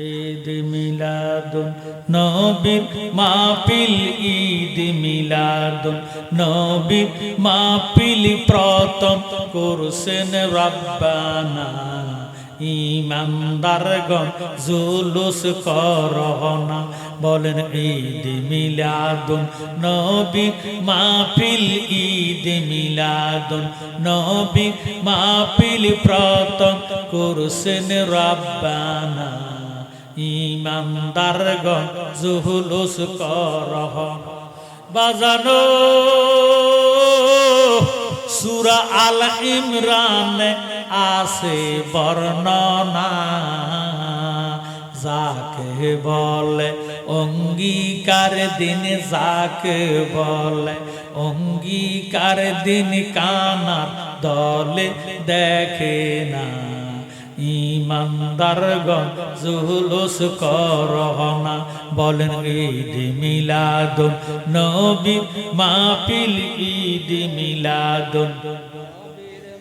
ঈদ মিলাদুন নবীর মাহফিল, ঈদ মিলাদুন নবীর মাহফিল প্রথম করছেন রব্বানা। ইমানদারগণ জুলুস করোনা, বলেন ঈদ মিলাদুন নবীর মাহফিল, ঈদ মিলাদুন নবীর মাহফিল প্রথম করছেন রব্বানা। ইমানদারগণ জুলুস করোনা। বাজানো সূরা আল ইমরানে আছে বর্ণনা, যাকে বলে অঙ্গীকার দিন, যাকে বলে অঙ্গীকার দিন কানার দলে দেখে না। ইমানদারগণ জুলুস করোনা, বলেন ঈদ মিলাদুন নবীর মাহফিল, ঈদ মিলাদুন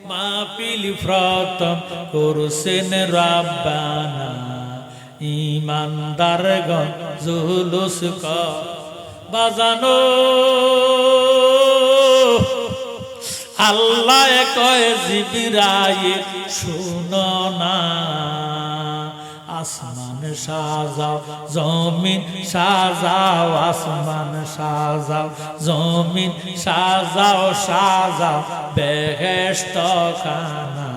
মাহফিল প্রথম করছেন রব্বানা। ইমানদারগণ জুলুস কর। বাজানো আল্লাহ কয় জিবরাইল শুনো না, আসমান সাজাও জমিন সাজাও, আসমান সাজাও জমিন সাজাও, সাজাও বেহেশত খানা।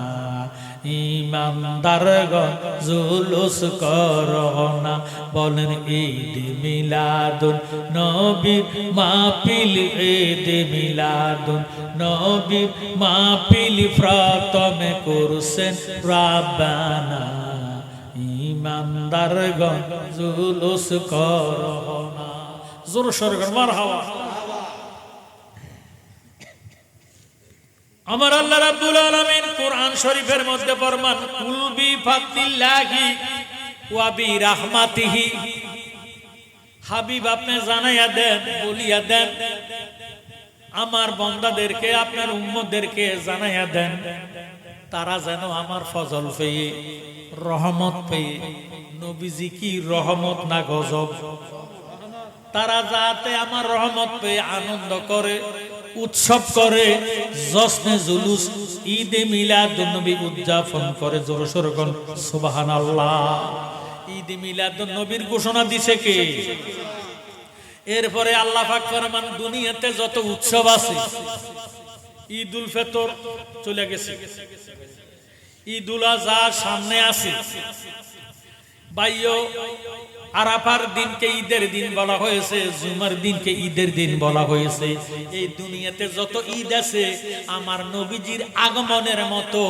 ইমানদারগণ জুলুস করোনা, বলেন ঈদ মিলাদুন নবীর মাহফিল, ঈদ মিলাদুন নবীর মাহফিল প্রথমে করছেন রব্বানা। ইমানদারগণ জুলুস করোনা। জোর সরকার মারহাবা। আমার আল্লাহ রাব্বুল আলামিন কোরআন শরীফের মধ্যে ফরমান, কুল বি ফাদলিল্লাহি ওয়া বি রাহমাতিহি। হাবিব আপনি জানাইয়া দেন, বলিয়া দেন, আমার বান্দাদেরকে, আপনার উম্মতদেরকে জানাইয়া দেন, তারা যেন আমার ফজল পেয়ে, রহমত পেয়ে, নবীজি কি রহমত না গজব, তারা যাতে আমার রহমত পেয়ে আনন্দ করে, উৎসব করে, জশ্নে জুলুস ঈদে মিলাদুন নবী উদযাপন করে। জোরে সোরে কোন সুবহানাল্লাহ। ঈদে মিলাদুন নবীর ঘোষণা দিছে কে? এরপরে আল্লাহ পাক ফরমান, দুনিয়াতে যত উৎসব আছে, ঈদুল ফিতর চলে গেছে, ঈদুল আযহা সামনে আছে, বাইও আরাফার দিনকে ঈদের দিন বলা হয়েছে, জুমার দিনকে ঈদের দিন বলা হয়েছে। এই দুনিয়াতে যত ঈদ আছে, আমার নবীজির আগমনের মতো,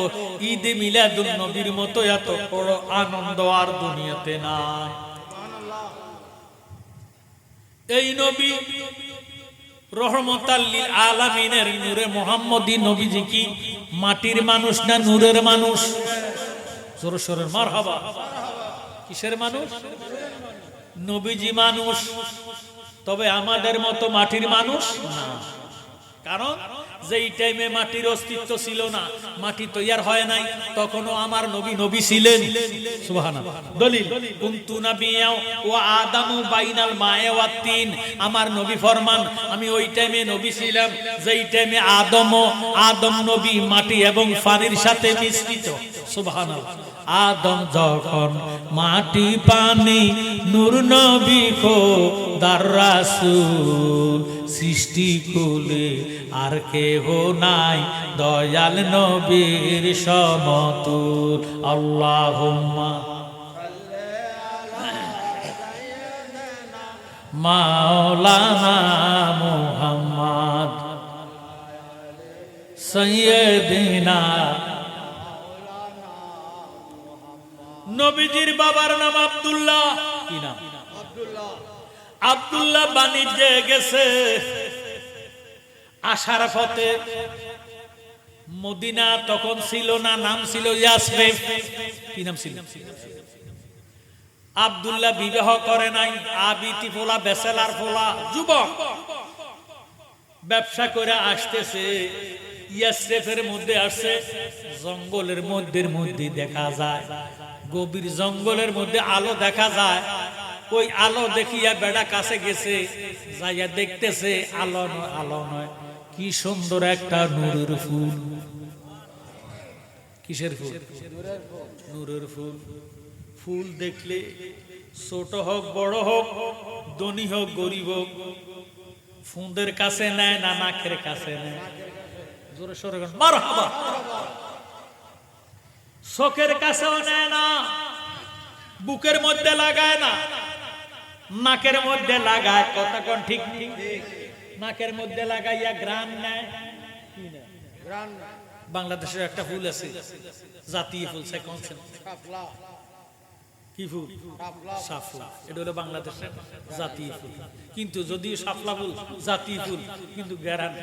ঈদে মিলাদুন নবীর মতো এত বড় আনন্দ আর দুনিয়াতে নাই। এই নবী রহমতাল লিল আলামিনের নূরে মুহাম্মদী নবীজি কি মাটির মানুষ না নূরের মানুষ? জোরে সোরে মারহাবা। কিসের মানুষ? নবীজি মানুষ, তবে আমাদের মতো মাটির মানুষ না। কারণ যেই টাইমে মাটির অস্তিত্ব ছিল না, মাটি তৈয়ার হয় নাই, তখনও আমার নবী নবী ছিলেন। সুবহানাল্লাহ। দলিল, কুনতু নাবিয়্যা ওয়া আদামু বাইনাল মায়ে ওয়াত তিন। আমার নবী ফরমান, আমি ওই টাইমে নবী ছিলাম যেই টাইমে আদম নবী মাটি এবং পানির সাথে মিশ্রিত। সুবহানাল্লাহ। আদম যখন মাটি পানি, নূর নবী খোদার রাসূল, সৃষ্টি কুলে আর কেহ নাই দয়াল নবীর সমতুল। আল্লাহুম্মা মাওলানা মুহাম্মদ সাইয়্যিদিনা। নবীজির বাবার নাম আব্দুল্লাহ। কি নাম? আব্দুল্লাহ বাণিজ্যে গেছে, আসার পথে মদিনা তখন ছিল না, নাম ছিল ইয়াসরিব। কি নাম ছিল? আব্দুল্লাহ বিবাহ করে নাই, আবিতি ফোলা, বেসেলার ফোলা, যুবক, ব্যবসা করে আসতেছে। ইয়াসরিফের মধ্যে আসছে, জঙ্গলের মধ্যে দেখা যায় গভীর জঙ্গলের মধ্যে আলো দেখা যায়, ওই আলো দেখিয়া বেড়া কাছে গেছে, যাইয়া দেখতেছে আলো নয়, আলো নয়, কি সুন্দর একটা নূরের ফুল। কিসের ফুল? নূরের ফুল। ফুল দেখলে ছোট হোক বড় হোক, ধনী হোক গরিব হোক, ফুঁদের কাছে নেয় না নাকের কাছে নেয়? জোরে সোরে মারহাবা। চোখের কাছেও নেয় না, বুকের মধ্যে লাগায় না, নাকের মধ্যে লাগায়। কথা কোন ঠিক? নাকের মধ্যে লাগাইয়া গ্রাম নেয়। বাংলাদেশের একটা ফুল আছে জাতীয় ফুল, কি ফুল? শাপলা। এটা হলো বাংলাদেশের জাতীয় ফুল। কিন্তু যদিও শাপলা ফুল জাতীয় ফুল, কিন্তু গ্যারান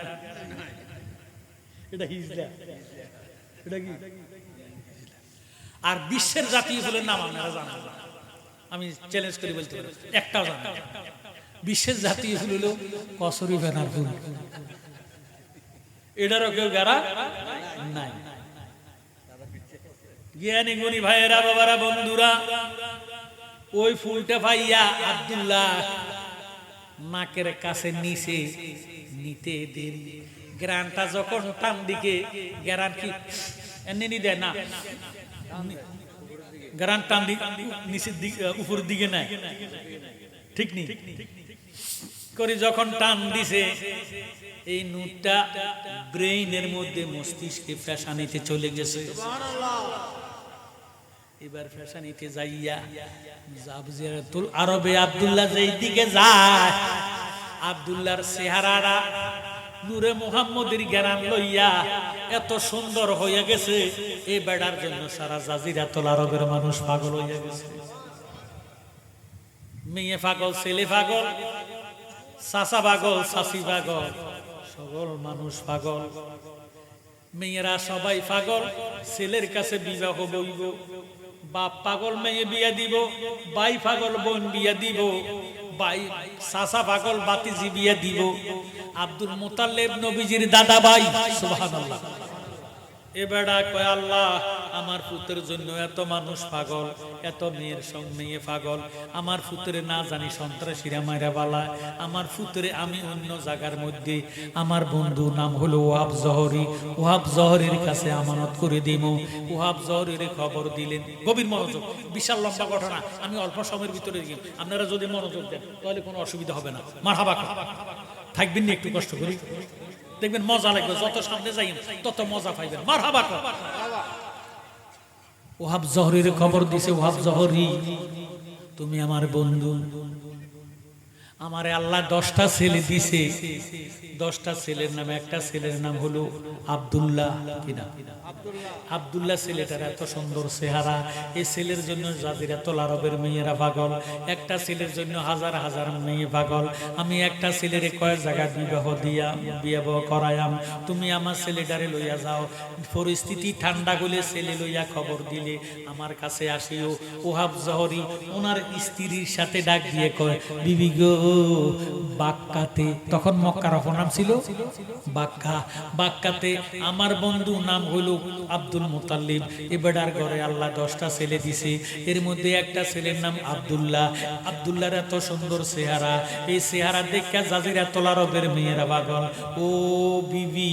এটা হিজলা। এটা কি? আর বিশ্বের জাতীয় ফুলের নাম আপনারা জানেন? আমি চ্যালেঞ্জ করে বলতে পারি একটাও জানেন? বিশ্বের জাতীয় ফুল হলো কসুরি বেনার ফুল। এটারও কেউ গারা নাই। জ্ঞানী গুণী ভাইয়েরা, বাবারা, বন্ধুরা, ওই ফুলটা পাইয়া আব্দুল্লাহ নাকের কাছে নিচে নিতে দেরি। গ্রানটা যখন টান দিকে, গ্রান কি এমনি দেয় না, গ্রান টান দিকে নিচের দিকে উপরের দিকে নেয়, ঠিক নেই করে যখন টান দিছে, এই নুটটা ব্রেইনের মধ্যে মস্তিষ্কে ফ্যাশানিতে চলে গেছে। এবার ফ্যাশানিতে যাইয়া জাবজিরাতুল আরবে আব্দুল্লাহ যেই দিকে যায়, আব্দুল্লাহর চেহারাটা নূরে মুহাম্মদের জ্ঞান লইয়া এত সুন্দর হইয়া গেছে, এই বেড়ার জন্য সারা জাজিরাতুল আরবের মানুষ পাগল হইয়া গেছে। মেয়ে পাগল, ছেলে পাগল, চাচা পাগল, চাচি পাগল, সকল মানুষ পাগল। মেয়েরা সবাই পাগল, ছেলের কাছে বিবাহ বইব, বাপ পাগল মেয়ে বিয়া দিব, ভাই পাগল বোন বিয়া দিব, ভাই চাচা পাগল বাতিজি বিয়া দিব। আব্দুল মুতাল্লিব নবীজির দাদা ভাই। সুবহানাল্লাহ। এবারে কয় আল্লাহ, আমার পুত্রের জন্য এত মানুষ পাগল, এত মেয়ের সঙ্গে মেয়ে পাগল, আমার পুত্রে না জানি সন্ত্রাসীরা মাইরা বালা, আমার পুত্রে আমি অন্য জায়গার মধ্যে আমার বন্ধু নাম হলো ওয়াহাব জহরি, ওয়াহাব জহরির কাছে আমানত করে দিব। ওয়াহাব জহরির খবর দিলেন। গভীর মনোযোগ, বিশাল লম্বা ঘটনা, আমি অল্প সময়ের ভিতরে দিই, আপনারা যদি মনোযোগ দেন তাহলে কোনো অসুবিধা হবে না। মারহাবা থাকবেন না, একটু কষ্ট করি, দেখবেন মজা লাগবে। যত সামনে যাই তত মজা পাইবেন। মারহাবা। ওয়াহাব জহরির খবর দিছে, ওয়াহাব জহরি তুমি আমার বন্ধু, আমারে আল্লাহ 10টা ছেলে দিছে। 10টা ছেলের নামে একটা ছেলের নাম হলো আব্দুল্লাহ। কিনা আব্দুল্লাহ ছেলেটার এত সুন্দর চেহারা, এই ছেলের জন্য জাজিরাতুল আরবের মেয়েরা পাগল, একটা ছেলের জন্য হাজার হাজার মেয়ে পাগল। আমি একটা ছেলের কয়েক জায়গা বিবাহ করায়াম, তুমি আমার ছেলেটারে লইয়া যাও। পরিস্থিতি ঠান্ডা হলে ছেলে লইয়া খবর দিলে আমার কাছে আসিও। ওয়াহাব জহরি ওনার স্ত্রীর সাথে ডাক দিয়ে কয়, বিবি গো, বাক্কাতে, তখন মক্কার অপনাম ছিল বাক্কা, বাক্কাতে আমার বন্ধু নাম হলো আব্দুল মুতাল্লিব। এবারে ঘরে আল্লাহ 10টা ছেলে দিছে, এর মধ্যে একটা ছেলের নাম আব্দুল্লাহ। আব্দুল্লাহর এত সুন্দর চেহারা, এই চেহারা দেখে জাজিরাতুল আরবের মেয়েরা পাগল। ও বিবি,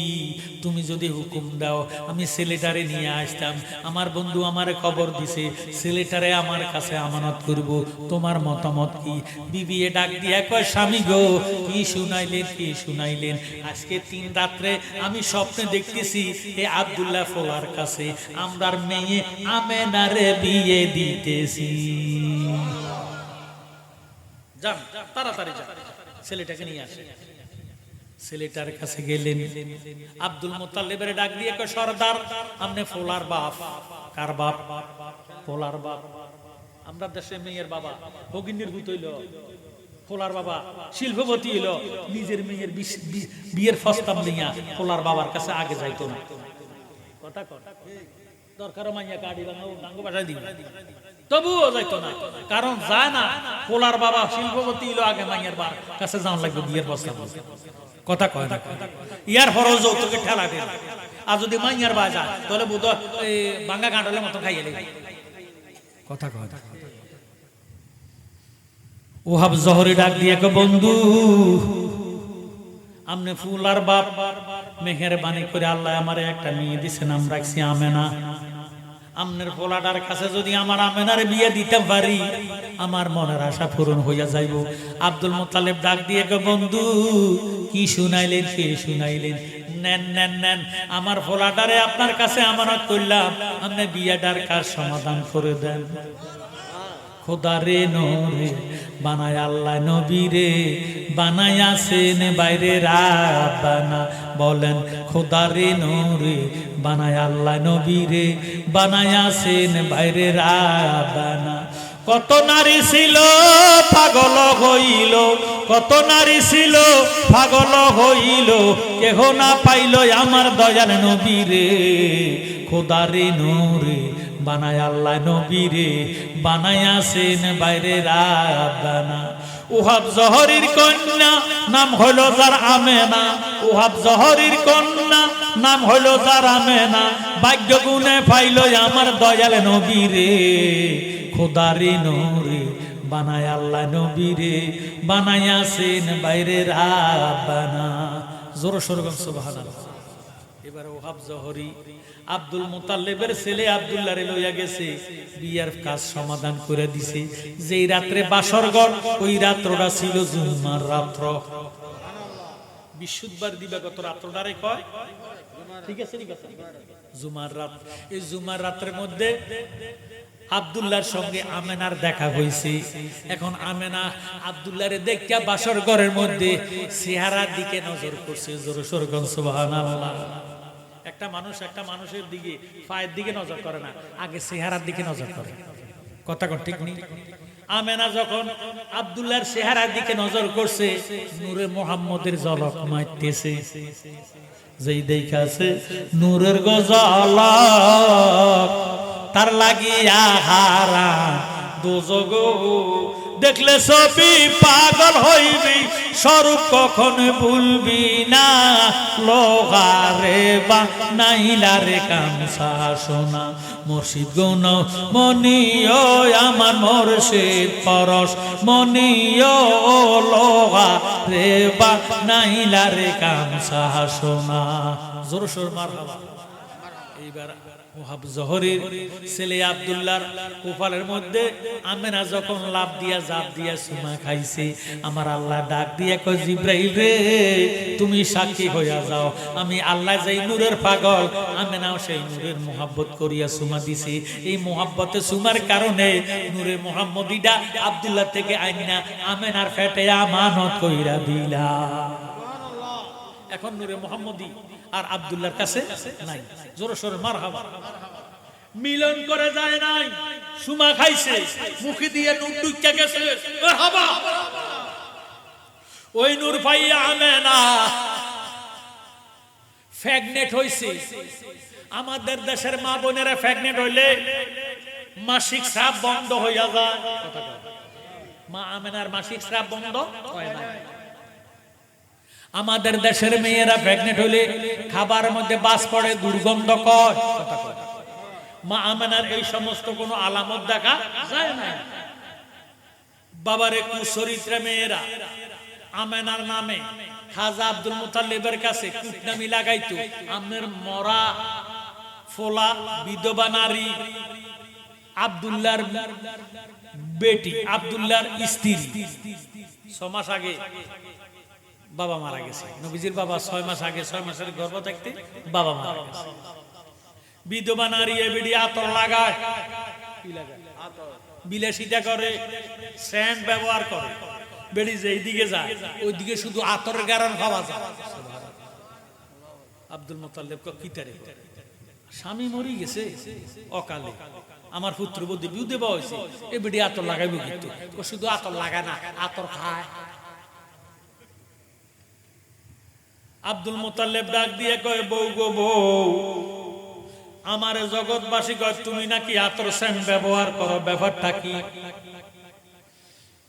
তুমি যদি হুকুম দাও আমি ছেলেটারে নিয়ে আসতাম, আমার বন্ধু আমারে খবর দিছে, ছেলেটারে আমার কাছে আমানত করব, তোমার মতামত কি? বিবি এ ডাক দিয়া কয়, স্বামী গো, কি শুনাইলেন, কি শুনাইলেন? আজকে 3 রাত্রে আমি স্বপ্নে দেখতেছি এ আব্দুল্লাহ ফোলার কাছে আমরার মেয়ে আমেনারে বিয়ে দিতেছি। যান তাড়াতাড়ি যান, ছেলেটাকে নিয়ে আসে। ছেলেটার কাছে গেলেন, আব্দুল মুতাল্লিবের ডাক দিয়ে কয়, সরদার আপনি ফোলার বাপ। কার বাপ? ফোলার বাপ। আমরা দেশে মেয়ের বাবা ভগিনীর ভূত হইল, ফোলার বাবা শিল্পপতি হইল, নিজের মেয়ের বিয়ের প্রস্তাব নিয়া ফোলার বাবার কাছে আগে যাইতো না। কথা কর, দরকার মাইয়া গাড়ি ডাঙ্গ বাসায় দিবে, তবুও যাইতো না, কারণ যায় না। ফোলার বাবা শিল্পপতি হইল, আগে মাইয়ার বার কাছে যাওয়া লাগবে বিয়ের প্রস্তাব। কথা কয় না, ইয়ার ফরজ যৌতুকে ঠেলা দেন। আর যদি মাইয়ার বা যায় তাহলে বোধ ভাঙ্গা কাঁঠালের মতো খাইয়ে লেগে। কথা কয় ওহাব জহরি ডাক দিয়ে কয় বন্ধু আমনে ফুল আর বাপ মেহেরবানি করে আল্লাহ আমারে একটা মেয়ে দিছে নাম রাখছি আমেনা আমনের পোলাটার কাছে যদি আমার আমেনার বিয়ে দিতে পারি আমার মনের আশা পূরণ হইয়া যাইব আব্দুল মুত্তালিব ডাক দিয়ে কয় বন্ধু কি শুনাইলেন কে শুনাইলেন নেন নেন নেন আমার পোলাটারে আপনার কাছে আমানত করলাম আপনি বিয়েটার কাজ সমাধান করে দেন খোদারে নূরে বানায় আল্লাহ নবীরে বানায়াছেন বাইরে রাব্বানা বলেন খোদারে নূরে বানায় আল্লাহ নবীরে বানায়াছেন বাইরে রাব্বানা কত নারী ছিল পাগল হইল কত নারী ছিল পাগল হইল কেহ না পাইল আমার দয়াল নবীরে খোদারে নূরে বানায় আল্লাহ নবীরে বানায়াছেন বাইরে রাব্বানা ওহাব জহরির কন্যা নাম হলো যার আমেনা ওহাব জহরির কন্যা নাম হলো যার আমেনা ভাগ্য গুণে পাইল আমার দয়াল নবীরে খোদারে নূরে বানায় আল্লাহ নবীরে বানায়াছেন বাইরে রাব্বানা জোর সোরে সুবহানাল্লাহ এবার ওহাব জহরি আব্দুল মুতাল্লিবের ছেলে আব্দুল্লাহরে লইয়া গেছে বিয়ার কাজ সমাধান করে দিছে যেই রাত্রে বাসর ঘর ওই রাত্রটা ছিল জুমার রাত্র বিশুদ্ধবার দিবাগত রাত্রটারে কয় ঠিক আছে জুমার রাত এই জুমার রাতের মধ্যে আব্দুল্লাহর সঙ্গে আমেনার দেখা হয়েছে এখন আমেনা আব্দুল্লাহরে দেখিয়া বাসর ঘরের মধ্যে চেহারার দিকে নজর করছে জোরে সোরে সুবহানাল্লাহ একটা মানুষের দিকে পায়ের দিকে নজর করে না আগে চেহারার দিকে নজর করে কথা কোন ঠিক নেই আমেনা যখন আব্দুল্লাহর চেহারার দিকে নজর করছে নূরে মুহাম্মদের ঝলক মাইতেছে যেই দেখাছে নূরের গজলক তার লাগিয়া হারা দোজগ দেখলে সবই পাগল হইবি স্বরূপ কখন ভুলবি না লোহারে বা নাইলারে কামসা সোনা মুর্শিদ গুণ মনিও আমার মুর্শিদ পরশ মনিও লোহারে বা নাইলারে কামসা সোনা জোর সোর মারহাবা এইবার ওহাব জহরির ছেলে আব্দুল্লাহর কপালের মধ্যে আমেনা যখন লাভ দিয়া জাপ দিয়া সুমা খাইছে আমার আল্লাহ ডাক দিয়া কয় জিব্রাইল রে তুমি সাক্ষী হইয়া যাও আমি আল্লাহ যেই নূরের পাগল আমেনাও সেই নূরের মোহাব্বত করিয়া সুমা দিছি এই মোহাব্বতে সুমার কারণে নূরে মুহাম্মদীটা আব্দুল্লাহ থেকে আইনা আমেনার পেটে আমানত কইরা দিলা এখন নূরে মুহাম্মদী আর আব্দুল্লাহর কাছে নাই জোরে সোরে মারহাবা মিলন করে যায় নাই সুমা খাইছে মুখে দিয়ে নূর ঢুকে গেছে মারহাবা ওই নূর পাইয়া আমেনা প্রেগন্যান্ট হইছে আমাদের দেশের মা বোনেরা প্রেগন্যান্ট হইলে মাসিক স্রাব বন্ধ হইয়া যায় মা আমেনার মাসিক স্রাব বন্ধ হয় না আমাদের দেশের মেয়েরা প্রেগন্যান্ট হলে খাবারের মধ্যে বাস পড়ে দুর্গন্ধ কয় মা আমেনার এই সমস্ত কোনো আলামত দেখা যায় না বাবারে কুচরিত্রা মেয়েরা আমেনার নামে খাজা আব্দুল মুতাল্লিবের কাছে কুটনামি লাগাইতো আমের মরা ফোলা বিধবা নারী আব্দুল্লাহর বেটি আব্দুল্লাহর স্ত্রী 6 মাস আগে বাবা মারা গেছে নবীজির বাবা 6 মাস আগে 6 মাসের গর্ভ থাকতে বাবা মারা গেছে বিধবা নারী এবিডি আতর লাগায় কি লাগায় আতর বিলাসিতা করে সেন্ট ব্যবহার করে বেডি যেই দিকে যায় ওই দিকে শুধু আতরের গারান খাওয়া যায় আব্দুল মুতাল্লিব কো কিতারে স্বামী মরি গেছে অকালে আমার পুত্র বুদ্ধি বিউদে বয়সে এবিডি আতর লাগাইবো কিন্তু ও শুধু আতর লাগায় না আতর খায় আব্দুল মুতাল্লিব ডাক দিয়ে কয় বউ গো বউ আমার জগৎবাসী কয় তুমি নাকি আতর সেন্ট ব্যবহার করো ব্যাপারটা কি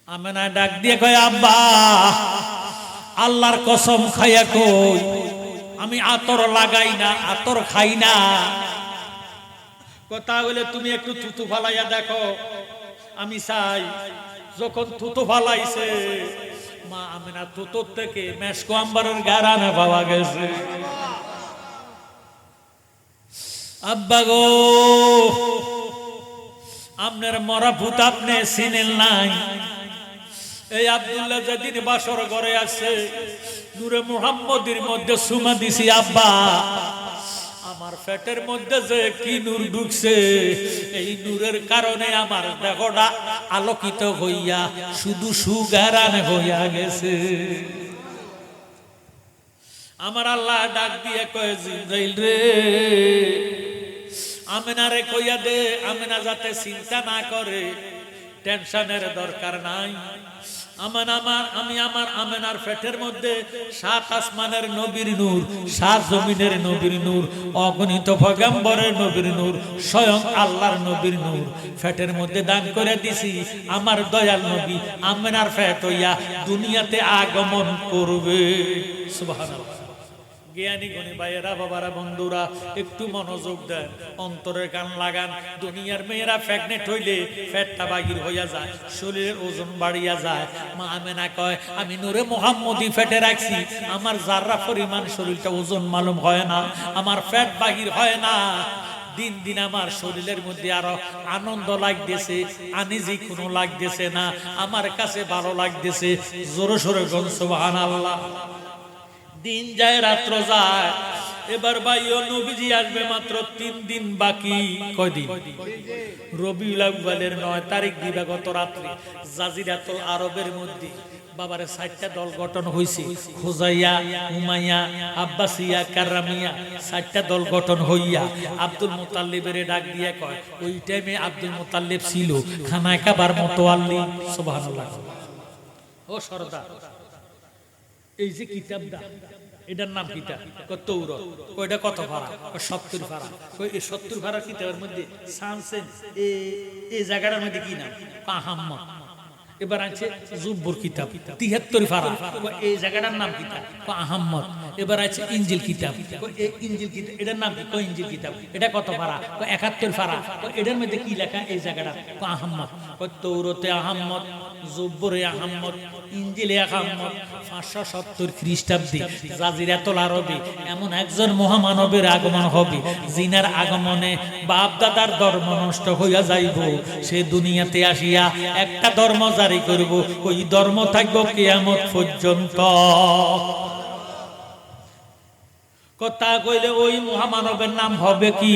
আমেনা ডাক দিয়ে কয় আব্বা আল্লাহর কসম খাইয়া কই আমি আতর লাগাই না আতর খাই না কথা হলে তুমি একটু থুতু ফালাইয়া দেখো। আমি চাই যখন থুতু ফালাইছে মা আমিনা থুতুর থেকে মেশকো আম্বারের গারানা পাওয়া গেছে। আব্বা গো, আপনার মরা ভূত আপনি চিনেন নাই। এই আব্দুল্লাহ যেদিন বাসর ঘরে আছে নূরে মুহাম্মদের মধ্যে সুমা দিছি আব্বা, আমার পেটের মধ্যে যে কি নূর ঢুকছে, এই নূরের কারণে আমার দেহটা আলোকিত হইয়া শুধু সুগারান হইয়া গেছে। আমার আল্লাহ ডাক দিয়ে কয় জিবরাইল রে, আমিনারে কইয়া দে আমিনা যাতে চিন্তা না করে, টেনশনের দরকার নাই। আমি আমার আমিনার পেটের মধ্যে 7 আসমানের নবীর নূর, 7 জমিনের নবীর নূর, অগণিত পয়গম্বরের নবীর নূর, স্বয়ং আল্লাহর নবীর নূর পেটের মধ্যে দান করে দিছি। আমার দয়াল নবী আমিনার পেট হইয়া দুনিয়াতে আগমন করবে। সুবহানাল্লাহ। জ্ঞানী গণী ভাইয়েরা, বাবারা, বন্ধুরা, একটু মনোযোগ দেন, অন্তরের কান লাগান। দুনিয়ার মেয়েরা প্রেগনেন্ট হইলে পেটটা বাগির হইয়া যায়, শরীরের ওজন বাড়িয়া যায়। মা আমেনা কয় আমি নূরে মুহাম্মদি পেটে রাখছি, আমার যাররা পরিমাণ শরীরটা ওজন মালুম হয় না, আমার পেট বাগির হয় না। দিন দিন আমার শরীরের মধ্যে আরো আনন্দ লাগতেছে, আনিজি কোনো লাগতেছে না, আমার কাছে ভালো লাগতেছে। জোরে সোরে গণ সুবহানাল্লাহ। দিন যায় রাত্র যায়, এবার ভাইও নবীজি আসবে মাত্র 3 দিন বাকি। কয়দিন? রবিউল আউয়ালের 9 তারিখ দিবাগত রাত্রে জাজিরাতুল আরবের মধ্যে বাবারে 4টা দল গঠন হইছে। খুজাইয়া, উমাইয়া, আব্বাসিয়া, কাররামিয়া, 4টা দল গঠন হইয়া আব্দুল মুতাল্লিবের ডাক দিয়ে কয়, ওই টাইমে আব্দুল মুতাল্লিব ছিল খানায় খাবার মোতাওয়াল্লি। সুবহানাল্লাহ। ও সরদার, এই যে কিতাবটা এটার নাম কিতাব? তৌরাত। কয়টা কত ভাড়া? 70 ভাড়া। এই 70 ভাড়া কিতাবের মধ্যে সানসেন এই জায়গাটার মধ্যে কি নাম? আহাম্মদ। এবার আছে জুব্বুর কিতাব 73 ভাড়া, এই জায়গাটার নাম কিতাব আহাম্মদ। এবার আছে ইনজিল কিতাব, এই ইনজিল কিতাব এটার নাম কি? ইনজিল কিতাব। এটা কত ভাড়া? 71 ভাড়া। এটার মধ্যে কি লেখা? এই জায়গাটা আহাম্মদ। তৌরাতে আহাম্মদ, জুব্বুরে আহাম্মদ, ইনজিলে আহাম্মদ। 570 খ্রিস্টাব্দে জাজিরাতুল আরবে এমন একজন মহামানবের আগমন হবে, জিনার আগমনে বাপ দাদার ধর্ম নষ্ট হইয়া যাইব। সে দুনিয়াতে আসিয়া একটা ধর্ম জারি করব, ওই ধর্ম থাকবো কিয়ামত পর্যন্ত। কথা কইলে ওই মহামানবের নাম হবে কি?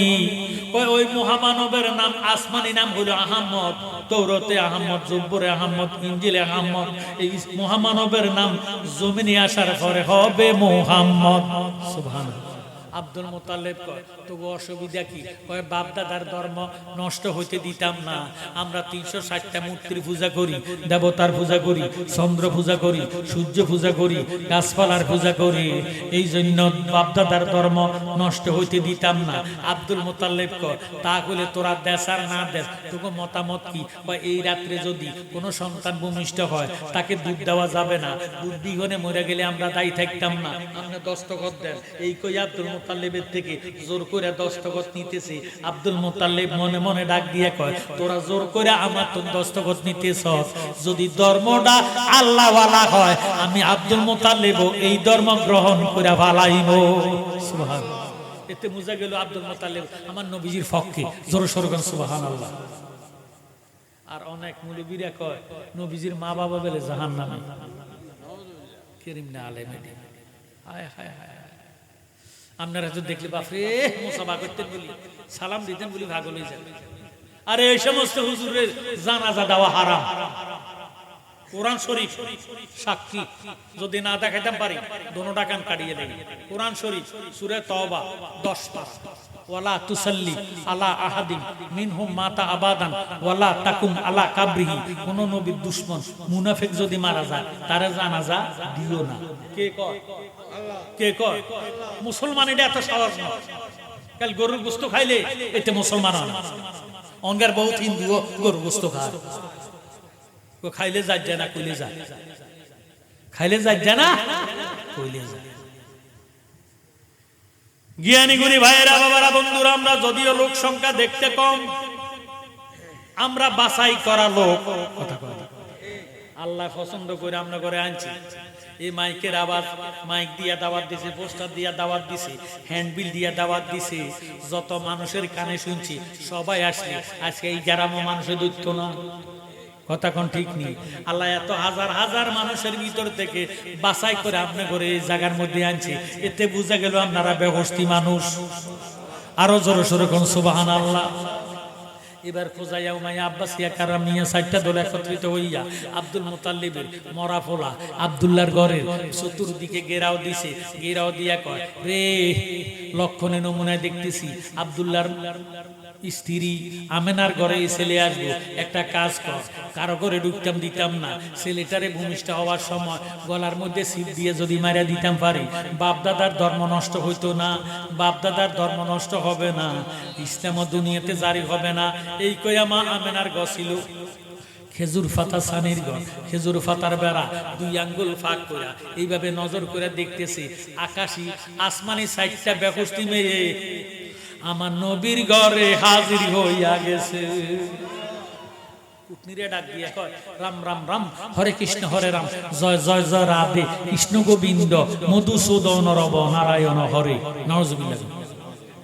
ওই মহামানবের নাম আসমানি নাম হলো আহাম্মদ। তৌরাতে আহাম্মদ, জুব্বুরে আহাম্মদ, ইনজিলে আহাম্মদ। এই মহামানবের নাম জমিনে আসার পরে হবে মুহাম্মদ। সুবহানাল্লাহ। আব্দুল মুতাল্লিব কয় তবু অসুবিধা কি? কয় বাপ দাদার ধর্ম নষ্ট হইতে দিতাম না। আমরা 360টা মূর্তির পূজা করি, দেবতার পূজা করি, চন্দ্র পূজা করি, সূর্য পূজা করি, গাছপালার পূজা করি। এই জন্য বাপ দাদার ধর্ম নষ্ট হইতে দিতাম না। আব্দুল মুতাল্লিব কয় তা হলে তোরা দেশ আর না দেশ, তোকে মতামত কি? বা এই রাত্রে যদি কোনো সন্তান ভূমিষ্ঠ হয় তাকে দুধ দেওয়া যাবে না, দুধ বিহনে মরে গেলে আমরা দায়ী থাকতাম না, আপনি দস্তখত দেন। এই কই আব্দুল মুতাল্লিবের থেকে জোর করে দস্তখত নিতেছে। আব্দুল মুতাল্লিব মনে মনে ডাক দিয়ে কয় তোরা জোর করে আমার তো দস্তখত নিতেছ, যদি ধর্মটা আল্লাহ ওয়ালা হয় আমি আব্দুল মুতাল্লিব এই ধর্ম গ্রহণ করে ভালাইব। সুবহানাল্লাহ। এতে বুঝা গেল আব্দুল মুতাল্লিব আমার নবীজির পক্ষে। জোর সরকার সুবহানাল্লাহ। আর অনেক মুলবিরা কয় নবীজির মা বাবা বলে জাহান্নামে। করিম না আলেমে। হায় হায় হায়। আপনারা তো দেখলে বাপরে মুসাফা করতেন বলি, সালাম দিতেন বলি ভাগল হয়ে যাবে। আরে এই সমস্ত হুজুরের জানাজা দেওয়া হারাম। কোরআন শরীফ সাক্ষী, যদি না দেখাইতাম পারি দোনোটা কান কাটিয়ে দেবে। কোরআন শরীফ সূরা তওবা 10 পারা। ওয়ালা তুসাল্লি আলা আহাদিন মিনহুম মাতা আবাদান ওয়ালা তাকুম আলা কাবরিহি। কোন নবীর দুশমন মুনাফিক যদি মারা যায় তার জানাজা দিও না। কে কয়? আল্লাহ। কে কয়? মুসলমান। এটা এত সহজ না। কাল গরুর গোশত খাইলে এতে মুসলমান হয় না। অঙ্গের বহুত হিন্দু গরুর গোশত খায়। ও খাইলে যায় না কইলে যায়, খাইলে যায় না কইলে যায়। জ্ঞানী গুণী ভাইয়েরা, বাবারা, বন্ধুরা, আমরা যদিও লোক সংখ্যা দেখতে কম, আমরা বাছাই করা লোক। কথা কথা আল্লাহ পছন্দ করে আমরা করে আনছি। এই মাইকের আওয়াজ, মাইক দিয়া দাওয়াত দিছে, পোস্টার দিয়া দাওয়াত দিছে, হ্যান্ডবিল দিয়া দাওয়াত দিছে, যত মানুষের কানে শুনছি সবাই আসলে আজকে এই গ্রামও মানুষের দৈত্য না। কথা কোন ঠিক নেই। আল্লাহ এত হাজার হাজার মানুষের ভিতর থেকে বাছাই করে আপনি করে এই জায়গার মধ্যে আনছে, এতে বুঝা গেল আপনারা ব্যবস্থি মানুষ। আরো জোরে সোরে কোন সুবহানাল্লাহ। এবার খোঁজাইয়া উমাইয়া আব্বাসিয়া কারামিয়া ৬০টা দল একত্রিত হইয়া আব্দুল মুতাল্লিবের মরা ফোলা আব্দুল্লাহর ঘরের চতুর্দিকে ঘেরাও দিছে। ঘেরাও দিয়া কয়, রে লক্ষণে নমুনায় দেখতেছি আব্দুল্লাহর স্ত্রী আমেনার ঘরে ছেলে আসবো, একটা কাজ কর, কারো ঘরে ঢুকতাম দিতাম না, ছেলেটারে ভূমিষ্ঠ হওয়ার সময় গলার মধ্যে ছিপ দিয়ে যদি মারা দিতাম পারি, বাপদাদার ধর্ম নষ্ট হইতো না, বাপদাদার ধর্ম নষ্ট হবে না, ইসলাম দুনিয়াতে জারি হবে না। এই কইয়া মা আমেনার ঘর ছিল খেজুর পাতা সানির ঘর, খেজুর পাতার বেড়া ২ আঙ্গুল ফাঁক করা এইভাবে নজর করে দেখতেছে আকাশি আসমানি ৬০টা বেকুস্তি মেয়ে আমার নবীর ঘরে হাজির হইয়া গেছে। কুটনিরে ডাক দিয়ে কয়, রাম রাম রাম, হরে কৃষ্ণ হরে রাম, জয় জয় জয় রাধে কৃষ্ণ গোবিন্দ মধুসূদন রব নারায়ণ হরে। নাউজুবিল্লাহ।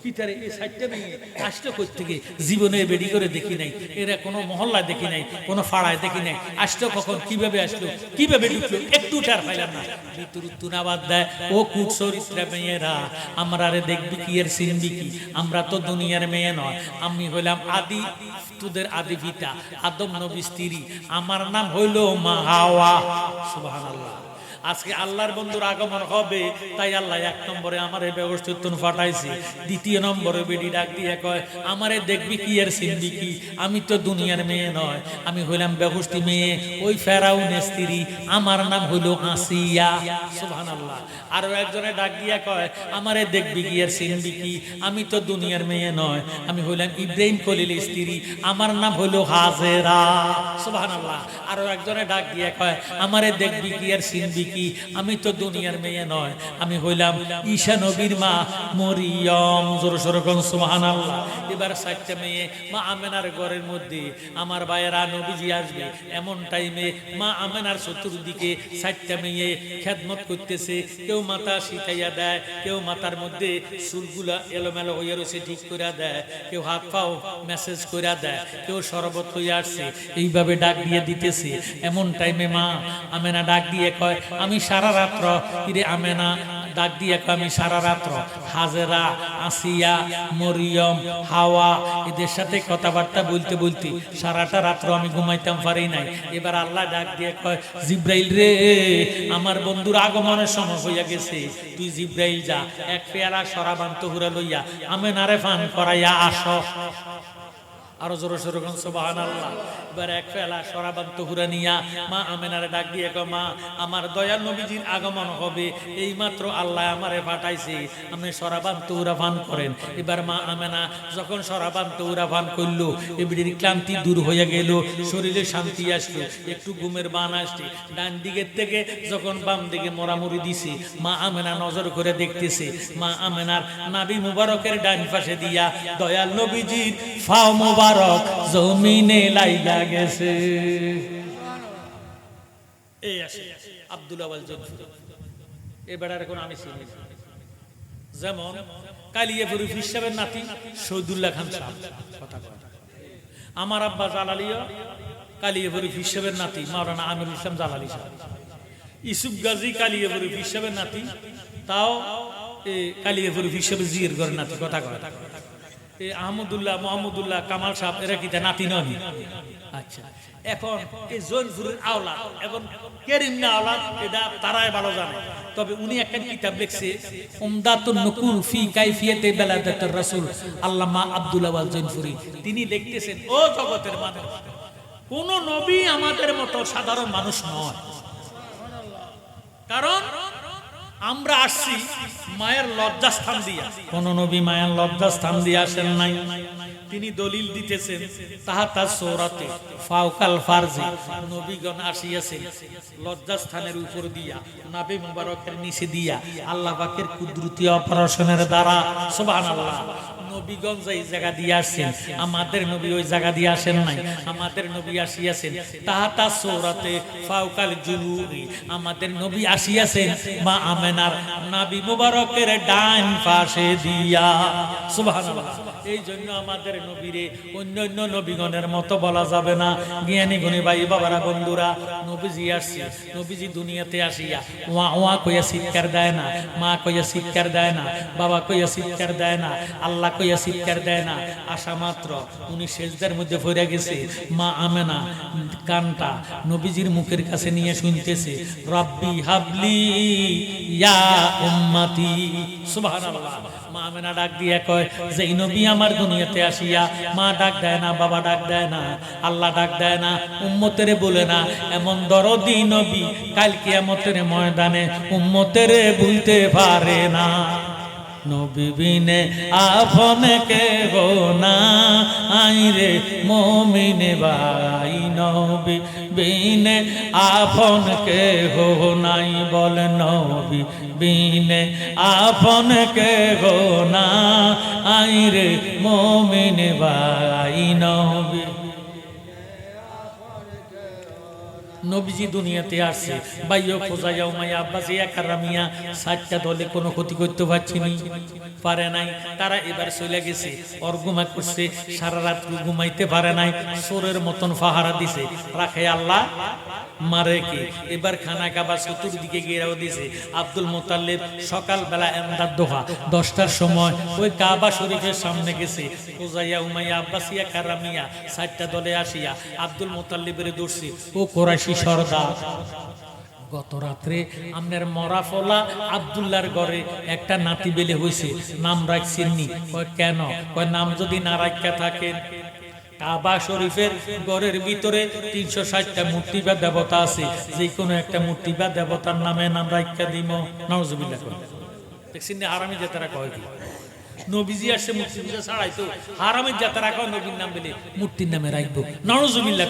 কিতারে এই ৬০টা মেয়ে আসলো কই থেকে? জীবনে বেডি করে দেখি নাই, এরা কোনো মহল্লায় দেখি নাই, কোনো ফাড়ায় দেখি নাই। আসলো কখন, কিভাবে আসলো, কিভাবে ঢুকলো, একটু টার পাইলাম না। ভিতর তুনাবাদ দেয়, ও কুট চরিত্রা মেয়েরা, আমরা রে দেখবি কি এর চিনবি কি? আমরা তো দুনিয়ার মেয়ে নয়, আমি হইলাম আদি, তোদের আদি পিতা আদম নবী স্ত্রী, আমার নাম হইল মা হাওয়া। সুবহানাল্লাহ। আজকে আল্লাহর বন্ধুর আগমন হবে, তাই আল্লাহ ১ নম্বরে আমারে ব্যবস্থিত পাঠাইছে। ২য় নম্বরে বেডি ডাক দিয়ে কয়, আমারে দেখবি কি আর চিনবি কি? আমি তো দুনিয়ার মেয়ে নয়, আমি হইলাম ব্যবস্থি মেয়ে, ওই ফেরাউনের স্ত্রী, আমার নাম হইল আসিয়া। সুবহানাল্লাহ। আরো একজনে ডাক দিয়া কয়, আমারে দেখবি কি আর চিনবি কি? আমি তো দুনিয়ার মেয়ে নয়, আমি হইলাম ইব্রাহিম খলিলের স্ত্রী, আমার নাম হইল হাজেরা। সুবহানাল্লাহ। আরো একজনে ডাক দিয়া কয়, আমারে দেখবি কি আর চিনবি কি? আমি তো দুনিয়ার মেয়ে নয়, আমি হইলাম ঈসা নবীর মা মরিয়ম। জোরে সোরে কোন সুবহানাল্লাহ। এবার ৬০টা মেয়ে মা আমেনার ঘরের মধ্যে, আমার ভাইয়েরা নবীজি আসবে এমন টাইমে মা আমেনার চতুর্দিকে ৬০টা মেয়ে খেদমত করতেছে। কেউ মাথা শিখাইয়া দেয়, কেউ মাথার মধ্যে চুলগুলা এলোমেলো হইয়া রয়েছে ঠিক করে দেয়, কেউ হাত পাও মেসেজ করে দেয়, কেউ শরবত হইয়া আসছে, এইভাবে ডাক দিয়ে দিতেছে। এমন টাইমে মা আমেনা ডাক দিয়ে কয়, আমি সারা রাত্র, ইরে আমেনা ডাক দিয়ে কয়, আমি সারা রাত্র হাজেরা, আসিয়া, মরিয়ম, হাওয়া এদের সাথে কথাবার্তা বলতে বলতে সারাটা রাত্র আমি ঘুমাইতাম পারি নাই। এবার আল্লাহ ডাক দিয়ে কয়, জিব্রাইল রে, আমার বন্ধুর আগমনের সময় হইয়া গেছে, তুই জিব্রাইল যা, 1 পেয়ালা শরাবান্ত হুরা লইয়া আমেনারে পান করাইয়া আসো। আরো জোরে সোরে কোন সুবহানাল্লাহ। এবার 1 পেয়ালা শরাবান্ত হুরা নিয়া মা আমেনারে ডাক দিয়ে কয়, মা আমার দয়াল নবীজির আগমন হবে, এই মাত্র আল্লাহ আমারে পাঠাইছে, আপনি শরাবান্ত হুরা পান করেন। এবার মা আমেনা যখন শরাবান্ত হুরা পান করলো, এবিডির ক্লান্তি দূর হয়ে গেল, শরীরে শান্তি আসলো, একটু ঘুমের বান আসছে। ডান দিকের থেকে যখন বাম দিকে মোরামুরি দিছে, মা আমেনা নজর করে দেখতেছে, মা আমেনার নাভি মুবারকের ডান পাশে দিয়া দয়াল নবীজির ফাও মুবারক জমিনে লাইগা গেছে। এই আসে আব্দুল আওয়াল জনফুরি, এবার এখন আমি চিনি। যেমন কালিয়াপুরি ফির সাহেবের নাতি শহীদুল্লাহ খান সাহেব, কথা কথা। আমার আব্বা জালালিয়া কালিয়াপুরি ফির সাহেবের নাতি মাওলানা আমিরুল ইসলাম জালালি সাহেব। ইসুফ গাজী কালিয়াপুরি ফির সাহেবের নাতি, তাও কালিয়াপুরি ফির সাহেবের জিয়ের ঘরের নাতি, কথা কথা। আহমদুল্লাহ, মোহাম্মদুল্লাহ, কামাল সাহেব এরা কি নাতি নয়? আচ্ছা, এখন এই জৈনপুরের আওলাদ, এখন কেরিম না আওলাদ এটা তারাই ভালো জানে। তবে উনি একটা কিতাব লিখছে, উমদাতুন নুকুল ফি কাইফিয়াতে বেলাদাতুর রাসূল, আল্লামা আব্দুল আওয়াল জৈনপুরি। তিনি লিখতেছেন, ও জগতের মানুষ, কোন নবী আমাদের মতো সাধারণ মানুষ নয়। কারণ আমরা আসছি মায়ের লজ্জাস্থান দিয়া, কোন নবী মায়ের লজ্জাস্থান দিয়ে আসেন নাই। তিনি দলিল দিতেছেন তাহাতা সূরাতে ফাওকাল ফারজি, নবীগণ আসিয়াছেন লজ্জাস্থানের উপর দিয়া, নাভি মুবারকের নিচে দিয়া, আল্লাহ পাকের কুদরতি অপারেশনের দ্বারা। সুবহানাল্লাহ। নবীগণ যেই জায়গা দিয়ে আসছেন, আমাদের নবী ওই জায়গা দিয়ে আসেন নাই। আমাদের নবী আসিয়াছেন তাহাতা সূরাতে ফাওকাল জুলুরি, আমাদের নবী আসিয়াছেন মা আমেনার নাভি মুবারকের ডান পাশে দিয়া। সুবহানাল্লাহ। এই জন্য আমাদের নবীরে অন্যান্য নবীগণের মতো বলা যাবে না। জ্ঞানী গুণী ভাই বাবারা বন্ধুরা, নবীজি আসছে, নবীজি দুনিয়াতে আসিয়া ওয়া ওয়া কইয়া চিৎকার দেয় না, মা কইয়া চিৎকার দেয় না, বাবা কইয়া চিৎকার দেয় না, আল্লাহ কইয়া চিৎকার দেয় না। আসা মাত্র উনি সেজদার মধ্যে পড়ে গেছে। মা আমেনা কানটা নবীজির মুখের কাছে নিয়ে শুনতেছে, রব্বি হাবলি ইয়া উম্মতি। সুবহানাল্লাহ। মা আমেনা ডাক দিয়ে কয় যে এই নবী আমার দুনিয়াতে আসিয়া, মা ডাক দেয় না, বাবা ডাক দেয় না, আল্লাহ ডাক দেয় না, উম্মতেরে বলে না। এমন দরদি নবী কাল কিয়ামতের ময়দানে উম্মতেরে ভুলতে পারে না। নবী বিনে আপন কেহ নাই রে মুমিন ভাই, নবী বিনে আপন কেহ নাই, বল নবী বিনে আপন কেহ নাই রে মুমিন ভাই, নবী। নবীজি দুনিয়াতে আসছে, বাইও খোঁজাইয়া উমাইয়া আব্বাসিয়া কারামিয়া সাতটা দলে কোনো ক্ষতি করতে পারছিনি, পারে নাই। তারা এবার চলে গেছে, অর্গুমা করছে, সারা রাত ঘুমাইতে পারে নাই, চোরের মতন পাহারা দিছে। রাখে আল্লাহ মারে কে? এবার খানা কাবা চতুর্দিকে ঘেরাও দিছে। আব্দুল মুতাল্লিব সকালবেলা এমদাদ দোহা 10টার সময় ওই কাবা শরীফের সামনে গেছে। খোঁজাইয়া উমাইয়া আব্বাসিয়া কারামিয়া সাতটা দলে আসিয়া আব্দুল মুতাল্লিবের দৌড়ছে, ও কোরাইশি সর্দার, গত রাত্রে আমনের মরা ফলা আব্দুল্লাহর ঘরে একটা নাতি বেলে হইছে, নাম রাখছেননি? কয় কেন? কয় নাম যদি না রাখা থাকেন, কাবা শরীফের ঘরের ভিতরে 360টা মূর্তি বা দেবতা আছে, যে কোনো একটা মূর্তি বা দেবতার নামে নাম রাখা দিব। নাউজুবিল্লাহ। দেখছেন হারামি জেতারা কয় কি? নবীজি আসছে মূর্তি পূজা ছাড়াই তো হারামের যাত্রা কয় নবীর নাম বলে মূর্তির নামে রাখবো। নাউজুবিল্লাহ।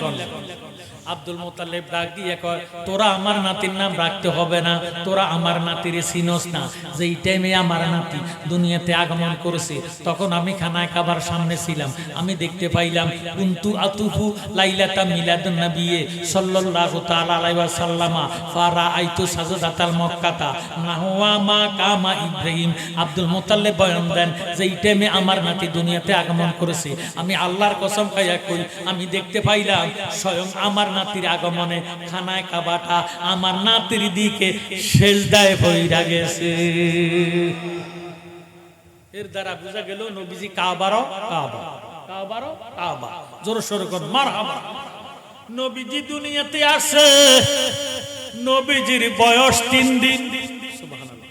আব্দুল মুতাল্লিব ডাক দিয়ে কয়, তোরা আমার নাতির নাম রাখতে হবে না, তোরা আমার নাতিরে চিনস না। যেই টাইমে আমার নাতি দুনিয়াতে আগমন করেছে, তখন আমি খানায় কাবার সামনে ছিলাম, আমি দেখতে পাইলাম কুনতু আতুফু লাইলাতা মিলাদুন নবী সাল্লাল্লাহু তাআলা আলাইহি ওয়াসাল্লামা ফারাআইতু সাজদাতাল মক্কাতা নাহুয়া মা কামা ইব্রাহিম। আব্দুল মুতাল্লিব বয়ান দেন, যেই টাইমে আমার নাতি দুনিয়াতে আগমন করেছে, আমি আল্লাহর কসম খাইয়া কই, আমি দেখতে পাইলাম স্বয়ং আমার নাতির আগমনে খানায় কাবাটা আমার নাতির দিকে সেজদায় পইরা গেছে। এর দ্বারা বোঝা গেল নবীজি কাবারও কাবা, কাবারও কাবা। জোরে সোরে কোন মারহাবা। নবীজি দুনিয়াতে আসে, নবীজির বয়স 3 দিন। সুবহানাল্লাহ।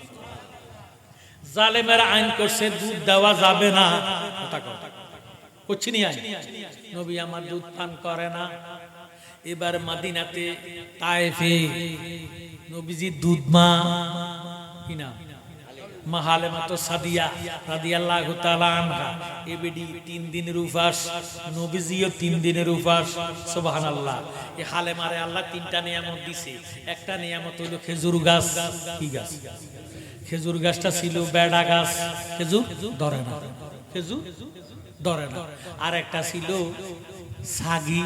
জালেমের আইন করছে দুধ দেওয়া যাবে না, কথা করছি নি আইন। নবী আমার দুধ পান করে না। এবার মদিনাতে তায়েফে নবীজি দুধ মা কি নাম? মা হালেমা তো সাদিয়া রাদিয়াল্লাহু তাআলা আনহা, এবেডি 3 দিনের উপাস, নবীজিও 3 দিনের উপাস। সুবহানাল্লাহ। এই হালেমারে আল্লাহ 3টা নিয়ামত দিছে। একটা নিয়ামত হইল খেজুর গাছ। কি গাছ? খেজুর গাছটা ছিল বেড়া গাছ, খেজুর ধরে না, খেজুর ধরে না। আর একটা ছিল সাগি,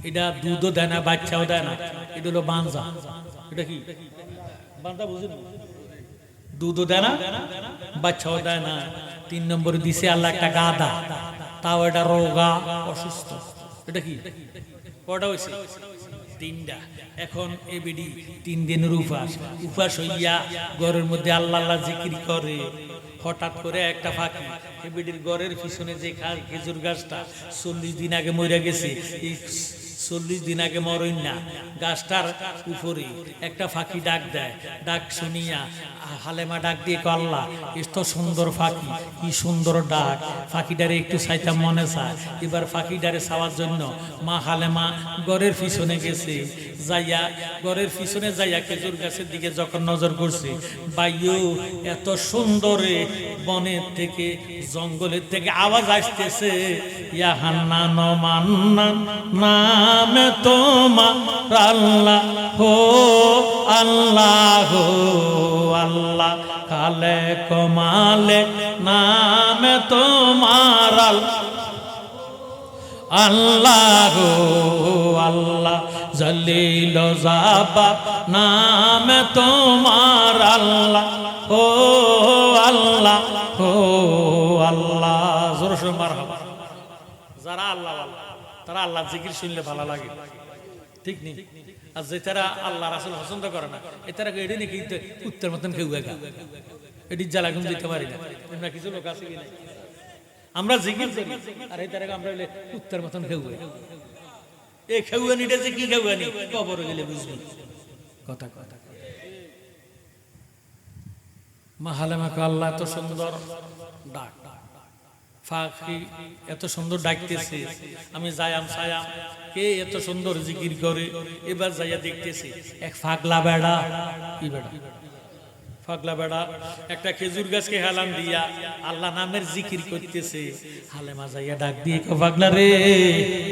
এটা দুধও দেয় না, বাচ্চাও দেয় না, এটা হলো বাঞ্জা। এটা কি বাঞ্জা? বুঝেন? দুধও দেয় না, বাচ্চাও দেয় না। 3 নম্বরে দিছে আল্লাহ একটা গাধা, তাও এটা রোগা, অসুস্থ। এটা কি? কটা হয়েছে? 3টা। এখন এবিডি 3 দিনের উপাস। উপাস হইয়া ঘরের মধ্যে আল্লাহ আল্লাহ জিকির করে। হঠাৎ করে একটা ফাঁকি, এবিডির ঘরের পিছনে যে খেজুর গাছটা 40 দিন আগে মরে গেছে, এই 40 দিন আগে মরই না, গাছটার উপরে একটা ফাঁকি ডাক দেয়। ডাক শুনিয়া হালেমা ডাক দিয়ে কয়, আল্লাহ এত সুন্দর ফাঁকি, কি সুন্দর ডাক, ফাঁকিটারে একটু চাইতাম মনে চায়। এবার ফাঁকিটারে চাওয়ার জন্য মা হালেমা ঘরের পিছনে গেছে, যাইয়া ঘরের পিছনে যাইয়া খেজুর গাছের দিকে যখন নজর করছে, বাইও এত সুন্দরে বনের থেকে জঙ্গলের থেকে আওয়াজ আসতেছে, ইয়া হান্নান মান্নান নামে তোমার আল্লাহ হো আল্লাহ হো আল্লাহ, কালে কমালে নামে তোমার আল্লাহ হো আল্লাহ, জলিল জাবা নামে তোমার আল্লাহ ও আল্লাহ ও আল্লাহ। জোরে সোরে মারহাবা। যারা আল্লাহ তারা আল্লাহ জিকির শুনলে ভালো লাগে, ঠিক নেই? আর যে তারা আল্লাহ রাসূল পছন্দ করে না, এটারা এডি নাকি উত্তর মতন কেউ গা এডি জ্বালাগুন দিতে পারি না। আমরা কিছু লোক আছে কিনা আমরা জিকির করি আর এই তারা আমরা উত্তর মতন কেউ এই খেউয়ানিটা যে কি খেউয়ানি কবর গেলে বুঝবি কথা কথা। মা হালেমাকে আল্লাহ এত সুন্দর ডাক, ফাঁকি এত সুন্দর ডাকতেছে, আমি যায়াম সায়াম কে এত সুন্দর জিকির করে। এবার যাইয়া দেখতেছি এক ফাগলা বেড়া, কি বেড়া? ফাগলা বেড়া একটা খেজুর গাছকে হেলান দিয়া আল্লাহ নামের জিকির করতেছে। হালেমা যাইয়া ডাক দিয়ে কো, ফাগলা রে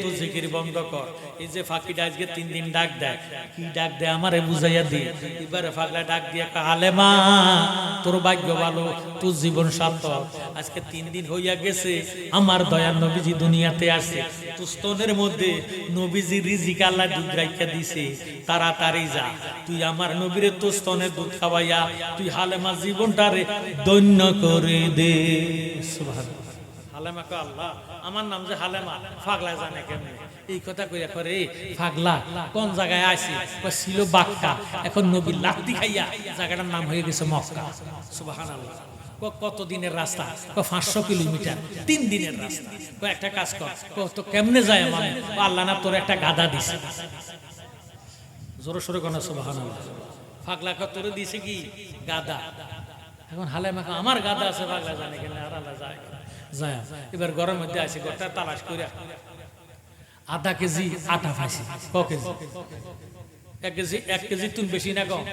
তো জিকির বন্ধ কর। এই যে ফাঁকিটা আজকে 3 দিন ডাক দেয়, কি ডাক দেয় আমারে বুঝাইয়া দি। এবারে ফাগলা ডাক দিয়ে কো, হালেমা তোর ভাগ্য ভালো, তোর জীবন সার্থক। আজকে 3 দিন হইয়া গেছে আমার দয়ার নবীজি দুনিয়াতে আসে, তোর স্তনের মধ্যে নবীজি রিজিক আল্লাহ দুধ রাইখা দিছে, তাড়াতাড়ি যা তুই আমার নবীরে তোর স্তনের দুধ খাওয়াইয়া তুই হালেমা জীবনটারে ধন্য করে দে। সুবহানাল্লাহ। হালেমা কয়, আল্লাহ আমার নাম যে হালেমা, ফাগলা জানে কেমনে? এই কথা কইয়া করে ফাগলা কোন জায়গায় আইছি? ছিল বাক্কা, এখন নবী লাত্তি খাইয়া জায়গাটার নাম হয়ে গেছে মক্কা। সুবহানাল্লাহ। কত দিনের রাস্তা? 500 কিলোমিটার, 3 দিনের রাস্তা। একটা কাজ কর, তো কেমনে যায় মানে? আল্লাহ না তোর একটা গাধা দিছে। জোরে সোরে কোন সুবহানাল্লাহ। ফাগলা তোরে দিছে কি? গাধা। এখন হালেমা আমার গাধা আছে, ফাগলা জানে কেন? আর আল্লাহ যায় যায়। এবার গরমের মধ্যে আছে, গোটা তালাশ করে আধা কেজি আটা পাইছি। ক কেজি? 1 কেজি। 1 কেজি তুন বেশি না কম?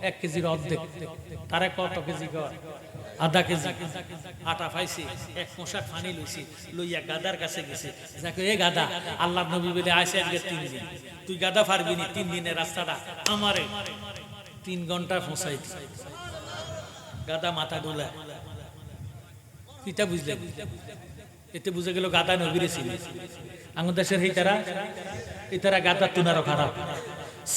1 কেজির অর্ধেক। তারে কত কেজি কর? আধা কেজি আটা পাইছি। এক পোশাক পানি লইছি, লইয়া গাদার কাছে গেছি। যাকে এ গাদা, আল্লাহ নবী বলে আসে আজকে 3 দিন, তুই গাদা পারবি নি? 3 দিনের রাস্তাটা আমারে 3 ঘন্টা পৌঁছাইতি। গাদা মাথা ডোলা, কিটা বুঝলে? এতে বুঝে গেল গাদা নবীরে ছিল। আমার দেশের এতারা গাদা তুনারও খারাপ।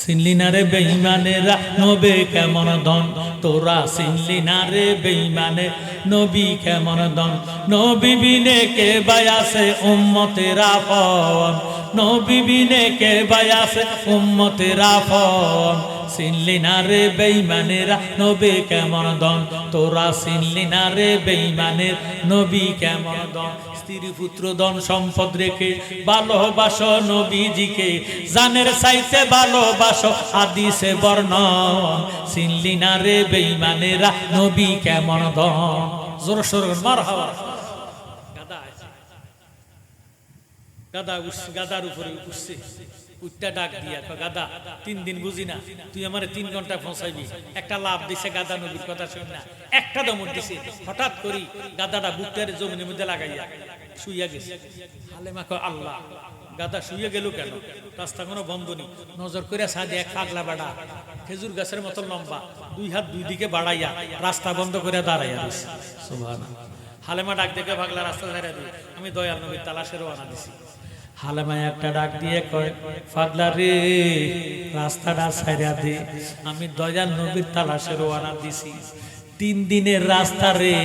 চিনলি না রে বেঈমানেরা নবী কেমন দন, তোরা চিনলি না রে বেঈমানে নবী কেমন দন। নবী বিনে কে বায়াসে উম্মতের আপন, নবী বিনে কে বায়াসে উম্মতের আপন। চিনলি না রে বেঈমানেরা নবী কেমন দন, তোরা চিনলি না রে বেঈমানের নবী কেমন দন। স্ত্রী পুত্র ধন সম্পদ রেখে ভালোবাসো নবীজিকে, জানের চাইতে ভালোবাসো হাদিসে বর্ণন। চিনলি না রে বেঈমানেরা নবী কেমন দন। জোরে সোরে মারহাবা। গাদা গাদার উপরে উঠছে, উঠটা ডাক দিয়া গাদা 3 দিন বুঝি না, তুই আমারে 3 ঘন্টা পৌঁছাইবি। একটা লাভ দিছে গাদা নবীর কথা শুন না, একটা দমর দিছে। হঠাৎ করি গাদাটা বুকটার জমিনের মধ্যে লাগাইয়া শুইয়া গেছে। হালেমা কয়, আল্লাহ গাদা শুয়ে গেল কেন? রাস্তা কোনো বন্ধ নেই। নজর করে সাদে এক পাগলা বেড়া, খেজুর গাছের মতো লম্বা, 2 হাত 2 দিকে বাড়াইয়া রাস্তা বন্ধ করে দাঁড়াইয়া দিছে। সুবহানাল্লাহ। হালেমা ডাক দেখে পাগলা রাস্তা ছেড়ে দিয়ে আমি দয়াল নবীর তালাশে রওনা দিছি। হালেমা একটা ডাক দিয়ে কয়, পাগলা রে রাস্তাটা ছেড়ে দে, আমি দয়াল নবীর তালাশে রওনা দিছি। 3 দিনের রাস্তা রে,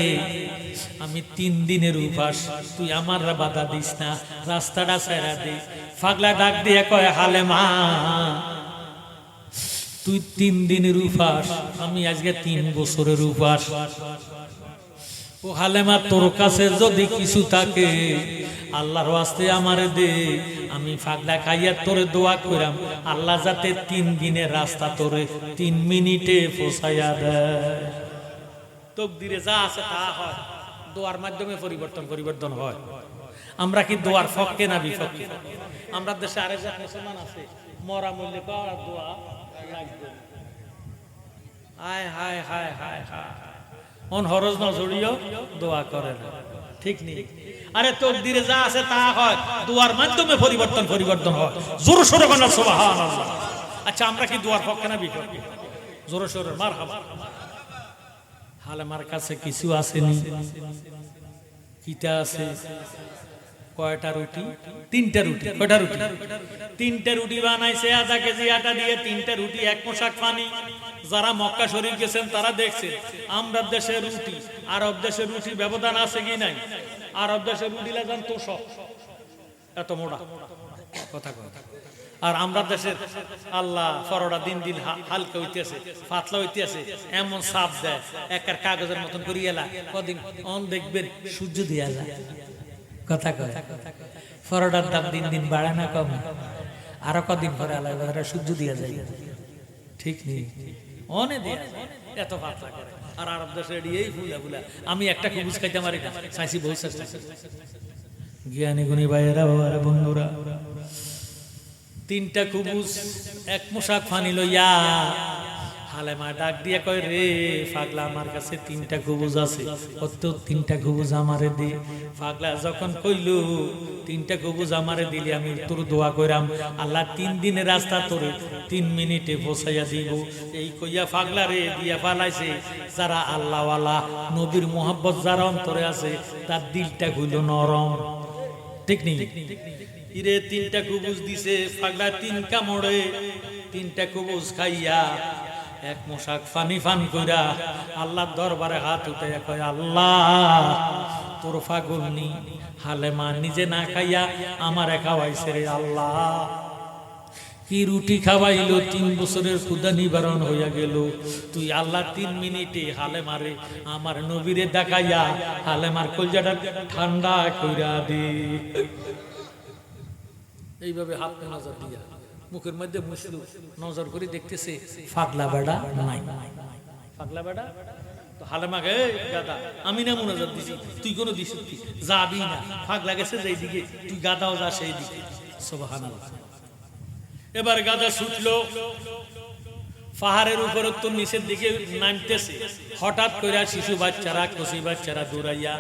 আমি 3 দিনের উপাস, তুই আমার বাধা দিস না, রাস্তাটা ছেড়ে দে। পাগলা ডাক দিয়ে কয়, হালেমা তুই 3 দিনের উপাস, আমি আজকে 3 বছরের উপাস। ও হালেমা তোর কাছে যদি কিছু থাকে আল্লাহর ওয়াস্তে আমারে দে, আমি পাগলা খাইয়া তোরে দোয়া কইরাম আল্লাহ যাতে 3 দিনের রাস্তা তোরে 3 মিনিটে পৌঁছাইয়া দেয়। তকদিরে যা আছে তা হয়, দোয়ার মাধ্যমে পরিবর্তন হয়। আমরা কি দোয়ার পক্ষে না বিপক্ষে? আমরা দেশে আরেকজন মুসলমান আছে, মরা মূল্যে করা দোয়া লাগবে। হায় হায় হায় হায় হায়, অন হরজ নজরিও দোয়া করে না, ঠিক নেই। আরে তকদিরে যা আছে তা হয়, দোয়ার মাধ্যমে পরিবর্তন হয়। জোরে সোরে বলেন সুবহানাল্লাহ। আচ্ছা আমরা কি দোয়ার পক্ষে না বিপক্ষে? জোরে সোরে মারহাবা। হালেমার কাছে কিছু আসেনি, কিটা আছে? কয়টা রুটি? 3টা রুটি। কয়টা রুটি? 3টা রুটি বানাইছে আধা কেজি আটা দিয়ে, 3টা রুটি, 1 মশাক পানি। যারা মক্কা শরীফ গেছেন তারা দেখছেন আমরা দেশের রুটি আরব দেশের রুটি ব্যবধান আছে কি নাই? আরব দেশের রুটি লাগান তো সব এত মোটা কথা কথা, আর আমরা দেশের আল্লাহ পরোটা দিন দিন হালকা হইতেছে, পাতলা হইতেছে, এমন সাপ দেয় একার কাগজের মতন করি এলা কদিন অন দেখবেন সূর্য দিয়া যায়। কথা কথা পরোটার দাম দিন দিন বাড়ে না কমে? আরো কদিন পরে আলাদা সূর্য দিয়া যায়, ঠিক নেই? অনেক এত পাতলা করে। আর আরব দেশের এই ফুলা ফুলা। আমি একটা কবুজ খাইতে পারি না, চাইছি বহু চেষ্টা। জ্ঞানী গুণী ভাইয়েরা বাবারা বন্ধুরা, 3টা কবুজ 1 মশাক পানি লইয়া হালেমা ডাক দিয়ে কয়, রে পাগলা আমার কাছে 3টা কবুজ আছে, কত 3টা কবুজ আমারে দে। পাগলা যখন কইল 3টা কবুজ আমারে দিলি আমি তোর দোয়া কইরাম আল্লাহ 3 দিনের রাস্তা তোরে 3 মিনিটে পৌঁছাইয়া দিব। এই কইয়া পাগলা রে দিয়া ফালাইছে। যারা আল্লাহওয়ালা নবীর মোহাব্বত যার অন্তরে আছে তার দিলটা হইল নরম, ঠিক নেই? ইরে 3টা কবুজ দিছে পাগলা, 3 কামড়ে 3টা কবুজ খাইয়া 1 মশাক পানি পান কইরা আল্লাহর দরবারে হাত উঠাইয়া কয়, আল্লাহ তোর পাগলনি হালেমা নিজে না খাইয়া আমারে খাওয়াইছে রে আল্লাহ। কি রুটি খাওয়াইলো, 3 বছরের ক্ষুধা নিবারণ হইয়া গেল। তুই আল্লাহ 3 মিনিটে হালেমারে আমার নবীরে দেখাইয়া হালেমার কলজাটা ঠান্ডা কইরা দে। এইভাবে হাত নজর দিয়া মুখের মধ্যে মুছলু, নজর করে দেখতেছে পাগলা বেড়া নাই। পাগলা বেড়া তো হালেমাকে, গাদা আমি না মুনাজাত দিছি, তুই কোনো দিস যাবি না, পাগলা গেছে যেই দিকে তুই গাদাও যা সেই দিকে। সুবহানাল্লাহ। এবার গাদা ছুটলো পাহাড়ের উপর, তো নিচের দিকে নামতেছে। হঠাৎ করে শিশু বাচ্চারা, কচি বাচ্চারা দৌড়াইয়া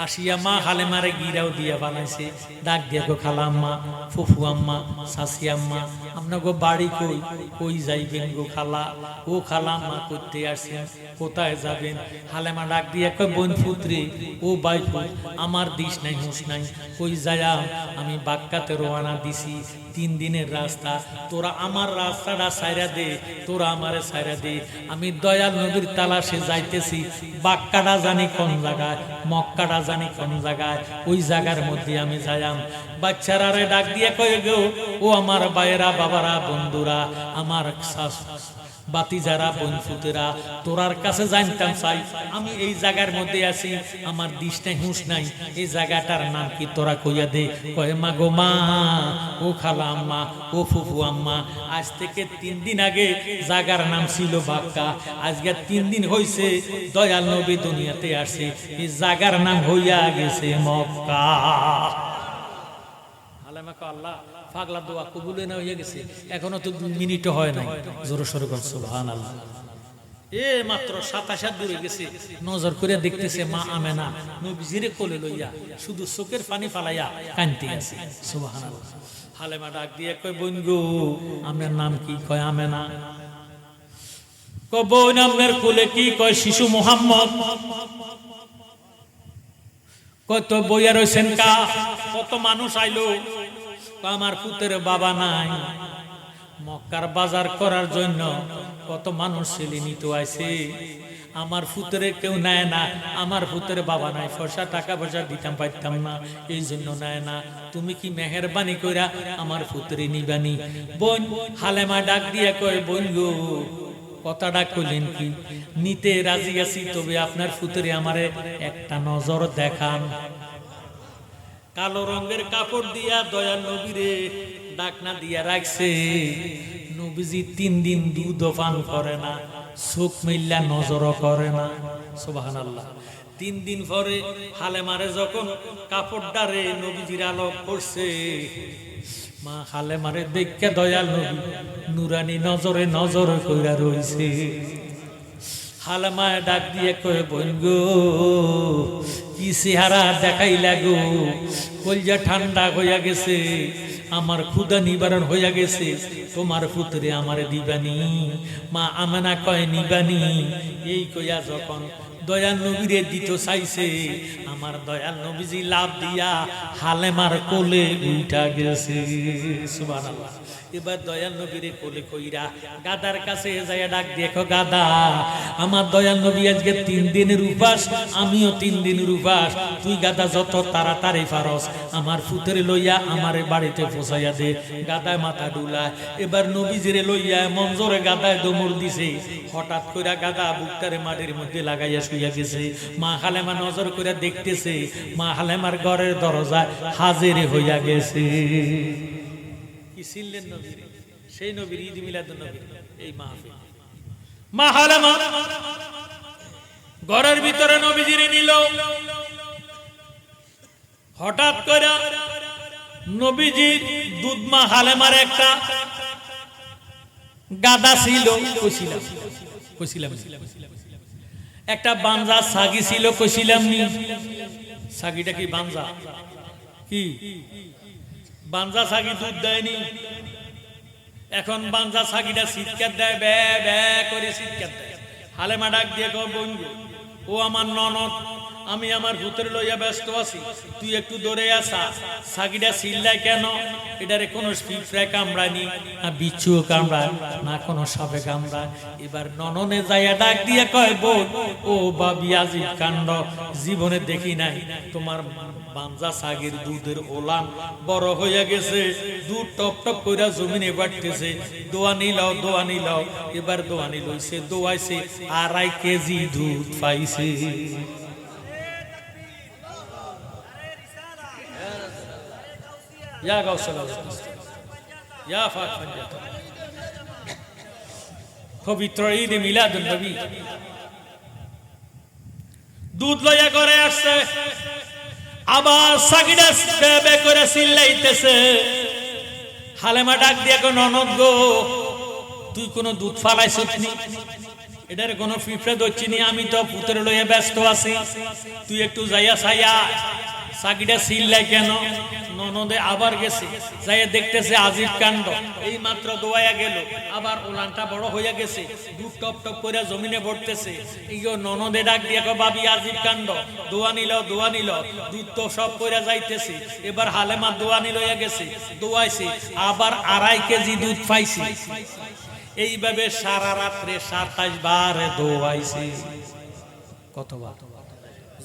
আসিয়া মা হালেমারে গিরাও দিয়া বানাইছে। ডাক দিয়া গো খালাম্মা, ফুফু আম্মা, শাশি আম্মা, আপনার গো বাড়ি কই? কই যাইবেন গো খালা? ও খালাম্মা করতে আসছেন, কোথায় যাবেন? হালেমা ডাক দিয়া কয়, বোন পুত্রে, ও বাই ফুত, আমার দিস নাই হুঁশ নাই, কই যায়া আমি বাক্কাতে রওনা দিছি। 3 দিনের রাস্তা, তোরা আমার রাস্তাটা সাইরা দে, তোরা আমারে সাইরা দে। আমি দয়াল নবীর তালাশে যাইতেছি। বাক্কাটা জানি কোন জায়গায়, মক্কাটা জানি কোন জায়গায়, ওই জায়গার মধ্যে আমি যাইয়াম। বাচ্চারা রে ডাক দিয়ে কয়ে গো, ও আমার ভাইয়েরা, বাবারা, বন্ধুরা, আমার বাতি যারা বন্ধুতেরা, তোরার কাছে জানতাম চাই আমি এই জায়গার মধ্যে আছি, আমার দিশ নাই হুঁশ নাই, এই জায়গাটার নাম কি তোরা কইয়া দে। কয়ে মা গো মা, ও খালা আম্মা, ও ফুফু আম্মা, আজ থেকে 3 দিন আগে জায়গার নাম ছিল বাক্কা, আজকে 3 দিন হইছে দয়াল নবী দুনিয়াতে আসে, এই জায়গার নাম হইয়া গেছে মক্কা। আল্লাহ পাগলা দোয়া কবুল না হয়ে গেছে, এখনো তো 2 মিনিটও হয় নাই। জোরে সোরে বল সুবহানাল্লাহ। এ মাত্র 27 হাত দূরে গেছে, নজর করে দেখতেছে মা আমেনা নবীজিরে কোলে লইয়া শুধু চোখের পানি ফালাইয়া কাঁদতে আছে। সুবহানাল্লাহ। হালেমা ডাক দিয়ে কয়, বোন গো, আপনার নাম কি? কয় আমেনা। কয় বোন, আপনার কোলে কি? কয় শিশু মুহাম্মদ। কত বইয়া রয়েছেন কা? কত মানুষ আইলো? আমার পুতের বাবা নাই, মক্কার বাজার করার জন্য কত মানুষ ছেলে নিতে আইছে, আমার পুতরে কেউ নেয় না, আমার পুতের বাবা নাই, পয়সা টাকা পয়সা দিতাম পাইতাম না, এই জন্য নেয় না। তুমি কি মেহেরবানি কইরা আমার পুতরে নিবানি? বোন হালেমা ডাক দিয়ে কয়, বোন গো, কথাটা কইলেন কি? নিতে রাজি আছি, তবে আপনার পুতরে আমারে একটা নজর দেখান। কালো রঙের কাপড় দিয়া দয়াল নবীরে ডাকনা দিয়া রাখছে। নবীজি 3 দিন দুধ পান করে না, চোখ মিল্লা নজরও করে না। সুবহানাল্লাহ। 3 দিন পরে হালেমারে যখন কাপড়টারে নবীজির আলোক করছে, মা হালেমারে দেখে দয়াল নবী নুরানি নজরে নজর কইরা রইছে। হালেমায় ডাক দিয়ে কয়ে বোন গো কি চেহারা দেখাইলা গো, কলজা ঠান্ডা হইয়া গেছে, আমার ক্ষুধা নিবারণ হইয়া গেছে, তোমার পুত্রে আমারে দিবানি? মা আমেনা কয় নিবানি। এই কইয়া যখন দয়াল নবীরে দিতে চাইছে, আমার দয়াল নবীজি লাভ দিয়া হালেমার কোলে উঠা গেছে। সুবহানাল্লাহ। এবার দয়াল নবীরে কোলে কইরা গাদার কাছে যাইয়া ডাক দেখো গাদা, আমার দয়াল নবী আজকে 3 দিনের উপাস, আমিও 3 দিনের উপাস, তুই গাদা যত তাড়াতাড়ি পারস আমার পুত্রে লইয়া আমারে বাড়িতে পৌঁছাইয়া দে। গাদায় মাথা ডুলায়, এবার নবীজিরে লইয়া মঞ্জরে গাদায় দমর দিছে। হঠাৎ কইরা গাদা বুকটারে মাটির মধ্যে লাগাইয়া শুইয়া গেছে। মা হালেমা নজর করে দেখতেছে, মা হালেমার ঘরের দরজায় হাজির হইয়া গেছে। কি ছিলেন নবী, সেই নবীর ঈদ মিলাদুন নবী এই মাহফিল। মা হালেমা ঘরের ভিতরে নবীজিরে নিল। হঠাৎ করে নবীজির দুধ মা হালেমার একটা গাদা ছিল, কইছিলাম একটা বাঞ্জা ছাগি ছিল, কইছিলাম নি? ছাগিটা কি বাঞ্জা? কি বাঞ্জা ছাগি দুধ দেয়নি? এখন বাঞ্জা ছাগিটা চিৎকার দেয়, বে বে করে চিৎকার দেয়। হালেমা ডাক দিয়ে কও বোন গো, ও আমার ননদ, আমি আমার ভূতের লইয়া ব্যস্ত আছি, তুই একটু দৌড়ে আসা। ছাগিটা চিল্লায় কেন? এটারে কোনো পিঁপড়ায় কামড়ায়নি, না বিচ্ছুও কামড়ায়, না কোনো সাপে কামড়ায়। এবার নননে যাইয়া ডাক দিয়ে কয় বোন, ও বাবি আজিব কাণ্ড, জীবনে দেখি নাই। তোমার বাঞ্জা ছাগির দুধের ওলান বড় হইয়া গেছে, দুধ টপ টপ কইরা জমিনে বাড়তেছে, দোয়ানি লাও দোয়ানি লাও। এবার দোয়ানি লইছে, দোয়াইছে, 2.5 কেজি দুধ পাইছে। ইয়া গাউসাল্লাহ ইয়া ফাতিমা, পবিত্র ঈদ মিলাদুন নবী। দুধ লইয়া করে আসছে, আবার ছাগিটা বে করে চিল্লাইতেছে। হালেমা ডাক দিয়া কো ননদ গো, তুই কোনো দুধ ফালাইছিস নি? এটার কোনো পিঁপড়া ধরছি নি, আমি তো পুত্র লইয়া ব্যস্ত আছি, তুই একটু যাইয়া ছাইয়া। ছাগিটা চিল্লাই কেন? ননদে আবার গেছে, যাইয়া দেখতেছে আজিব কাণ্ড, এই মাত্র দোয়াইয়া গেল, আবার ওলানটা বড় হইয়া গেছে, দুধ টপ টপ করে জমিনে পড়তেছে। এই ননদে ডাক দিয়া কো বাবি আজিব কাণ্ড, দোয়া নিল দোয়া নিল, দুধ তো সব কইরা যাইতেছে। এবার হালেমা দোয়ানি লইয়া গেছে, দোয়াইছে, আবার 2.5 কেজি দুধ পাইছে। এইভাবে সারা রাত্রে 27 বার দোয়াইছে। কতবার?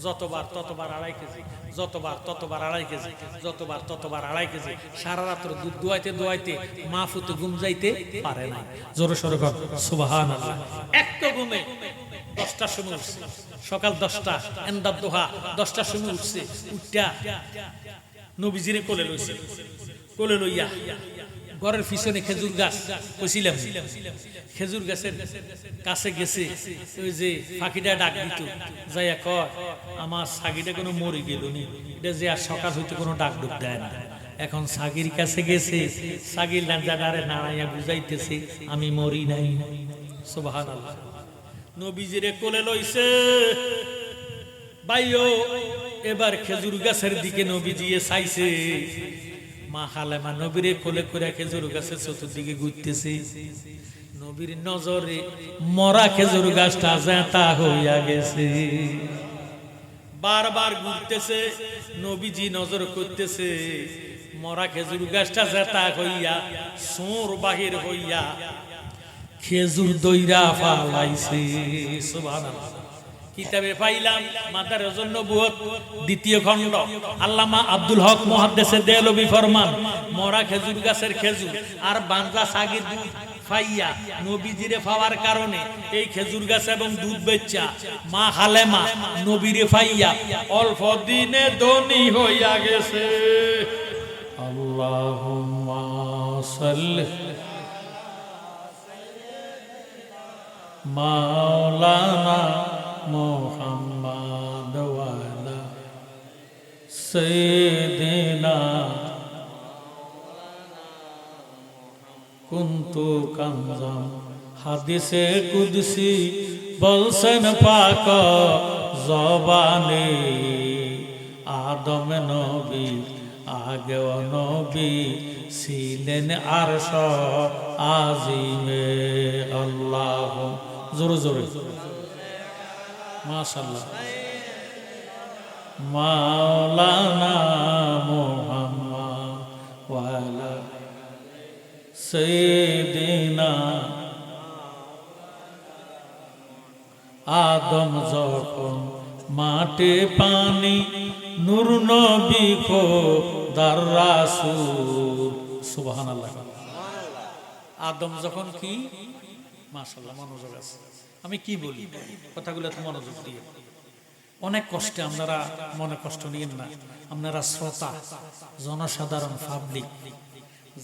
যতবার ততবার 2.5 কেজি, যতবার ততবার 2.5 কেজি, যতবার ততবার 2.5 কেজি। সারা রাত্র দুধ দোয়াইতে দোয়াইতে মা ফুতে ঘুম যাইতে পারে না। জোরে সোরে কর সুবহানাল্লাহ। একটা ঘুমে 10টার সময় উঠছে, সকাল 10টা, এন্দার দোহা 10টার সময় উঠছে। উঠটা নবীজিরে কোলে লইছে, কোলে লইয়া ঘরের পিছনে খেজুর গাছ, কইছিলাম খেজুর গাছের কাছে গেছে। ওই যে পাখিটা ডাক দিত, যাইয়া কয় আমার ছাগিটা কোনো মরে গেল নি, এটা যে আর সকাল হইতে কোনো ডাক ডুক দেয় না। এখন ছাগির কাছে গেছে, ছাগির জায়গারে নাড়াইয়া বুঝাইতেছে আমি মরি নাই। সুবহানাল্লাহ। নবীজিরে কোলে লইছে ভাইও। এবার খেজুর গাছের দিকে নবীজি চাইছে। মা হালেমা নবীরে কোলে করে খেজুর গাছের চতুর্দিকে ঘুরতেছে। নবীর নজরে মরা খেজুর গাছটা জেতা হইয়া গেছে। বারবার ঘুরতেছে, নবীজি নজর করতেছে। মরা খেজুর গাছটা জেতা হইয়া সোর বাহির হইয়া খেজুর দইরা ফালাইছে। সুবহানাল্লাহ। কিতাবে পাইলাম মাদারুন নবুয়ত 2য় খণ্ড, আল্লামা আব্দুল হক মুহাদ্দিসে দেহলভী ফরমান, মরা খেজুর গাছের খেজুর আর বাঞ্জা ছাগির দুধ ফাইয়া নবীজিরে পাওয়ার কারণে এই খেজুর গাছ এবং দুধ বেচা মা হালেমা নবীরে পাইয়া অল্প দিনে ধনী হইয়া গেছে। আল্লাহুম্মা সাল্লি মাওলানা মুহাম্মদ ওয়া আলা সাইয়্যিদিনা কুনতু কানজাম হাদিসে কুদসি বলছেন পাক জবানে আদম নবী আগেও নবী ছিলেন আরশ আজিমে আল্লাহ জোরে জোরে মাশাআল্লাহ মাওলানা মুহাম্মদ ওয়ালা সাইয়্যিদিনা আদম যখন মাটি পানি নূর নবী খোদার রাসূল সুবহানাল্লাহ আদম যখন কি মাশাআল্লাহ মনোযোগ আছে আমি কি বলি কথাগুলো তো মনোযোগ দিয়ে অনেক কষ্টে আপনারা মনে কষ্ট নিয়েন না আপনারা শ্রোতা জনসাধারণ পাবলিক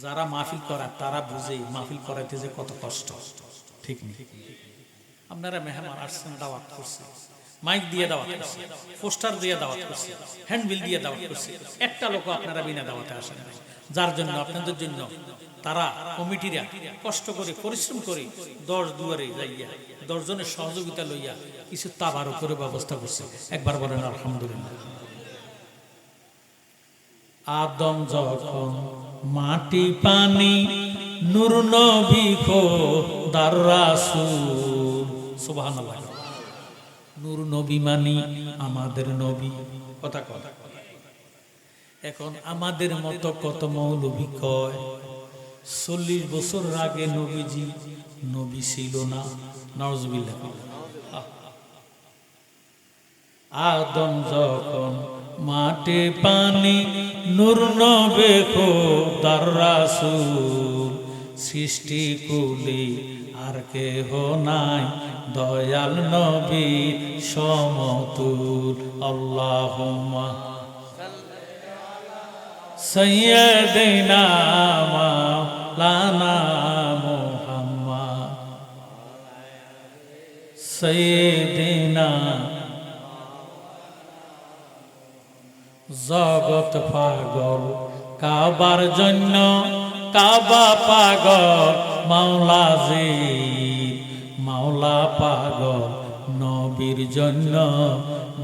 যারা মাহফিল করা তারা বুঝে মাহফিল করাইতে যে কত কষ্ট ঠিক নেই আপনারা মেহমান আসছেন দাওয়াত করছে মাইক দিয়ে দাওয়াত করছে পোস্টার দিয়ে দাওয়াত করছে হ্যান্ডবিল দিয়ে দাওয়াত করছে একটা লোক আপনারা বিনা দাওয়াতে আসেন না যার জন্য আপনাদের জন্য তারা কমিটিরা কষ্ট করে পরিশ্রম করে 10 দুয়ারে যাইয়া 10 জনের সহযোগিতা লইয়া কিছু তাবারও করে ব্যবস্থা করছে একবার বলেন আলহামদুলিল্লাহ আদম যখন মাটি পানি নূর নবী খোদার রাসূল সুবহানাল্লাহ নূর নবী মানি আমাদের নবী কথা কথা এখন আমাদের মতো কত মৌলবী কয় 40 বছর আগে নবীজি নবী ছিল না নাউজুবিল্লাহ আদম যখন মাটি পানি নূর নবী খোদার রাসূল সৃষ্টি কুলি আর কেহ নাই দয়াল নবী সমতুল আল্লাহুম্মা সাইয়্যিদিনা মাওলানা মুহাম্মদ সাইয়্যিদিনা জগৎ পাগল কাবার জন্য কাবা পাগল মাওলাজি মাওলা পাগল নবীর জন্য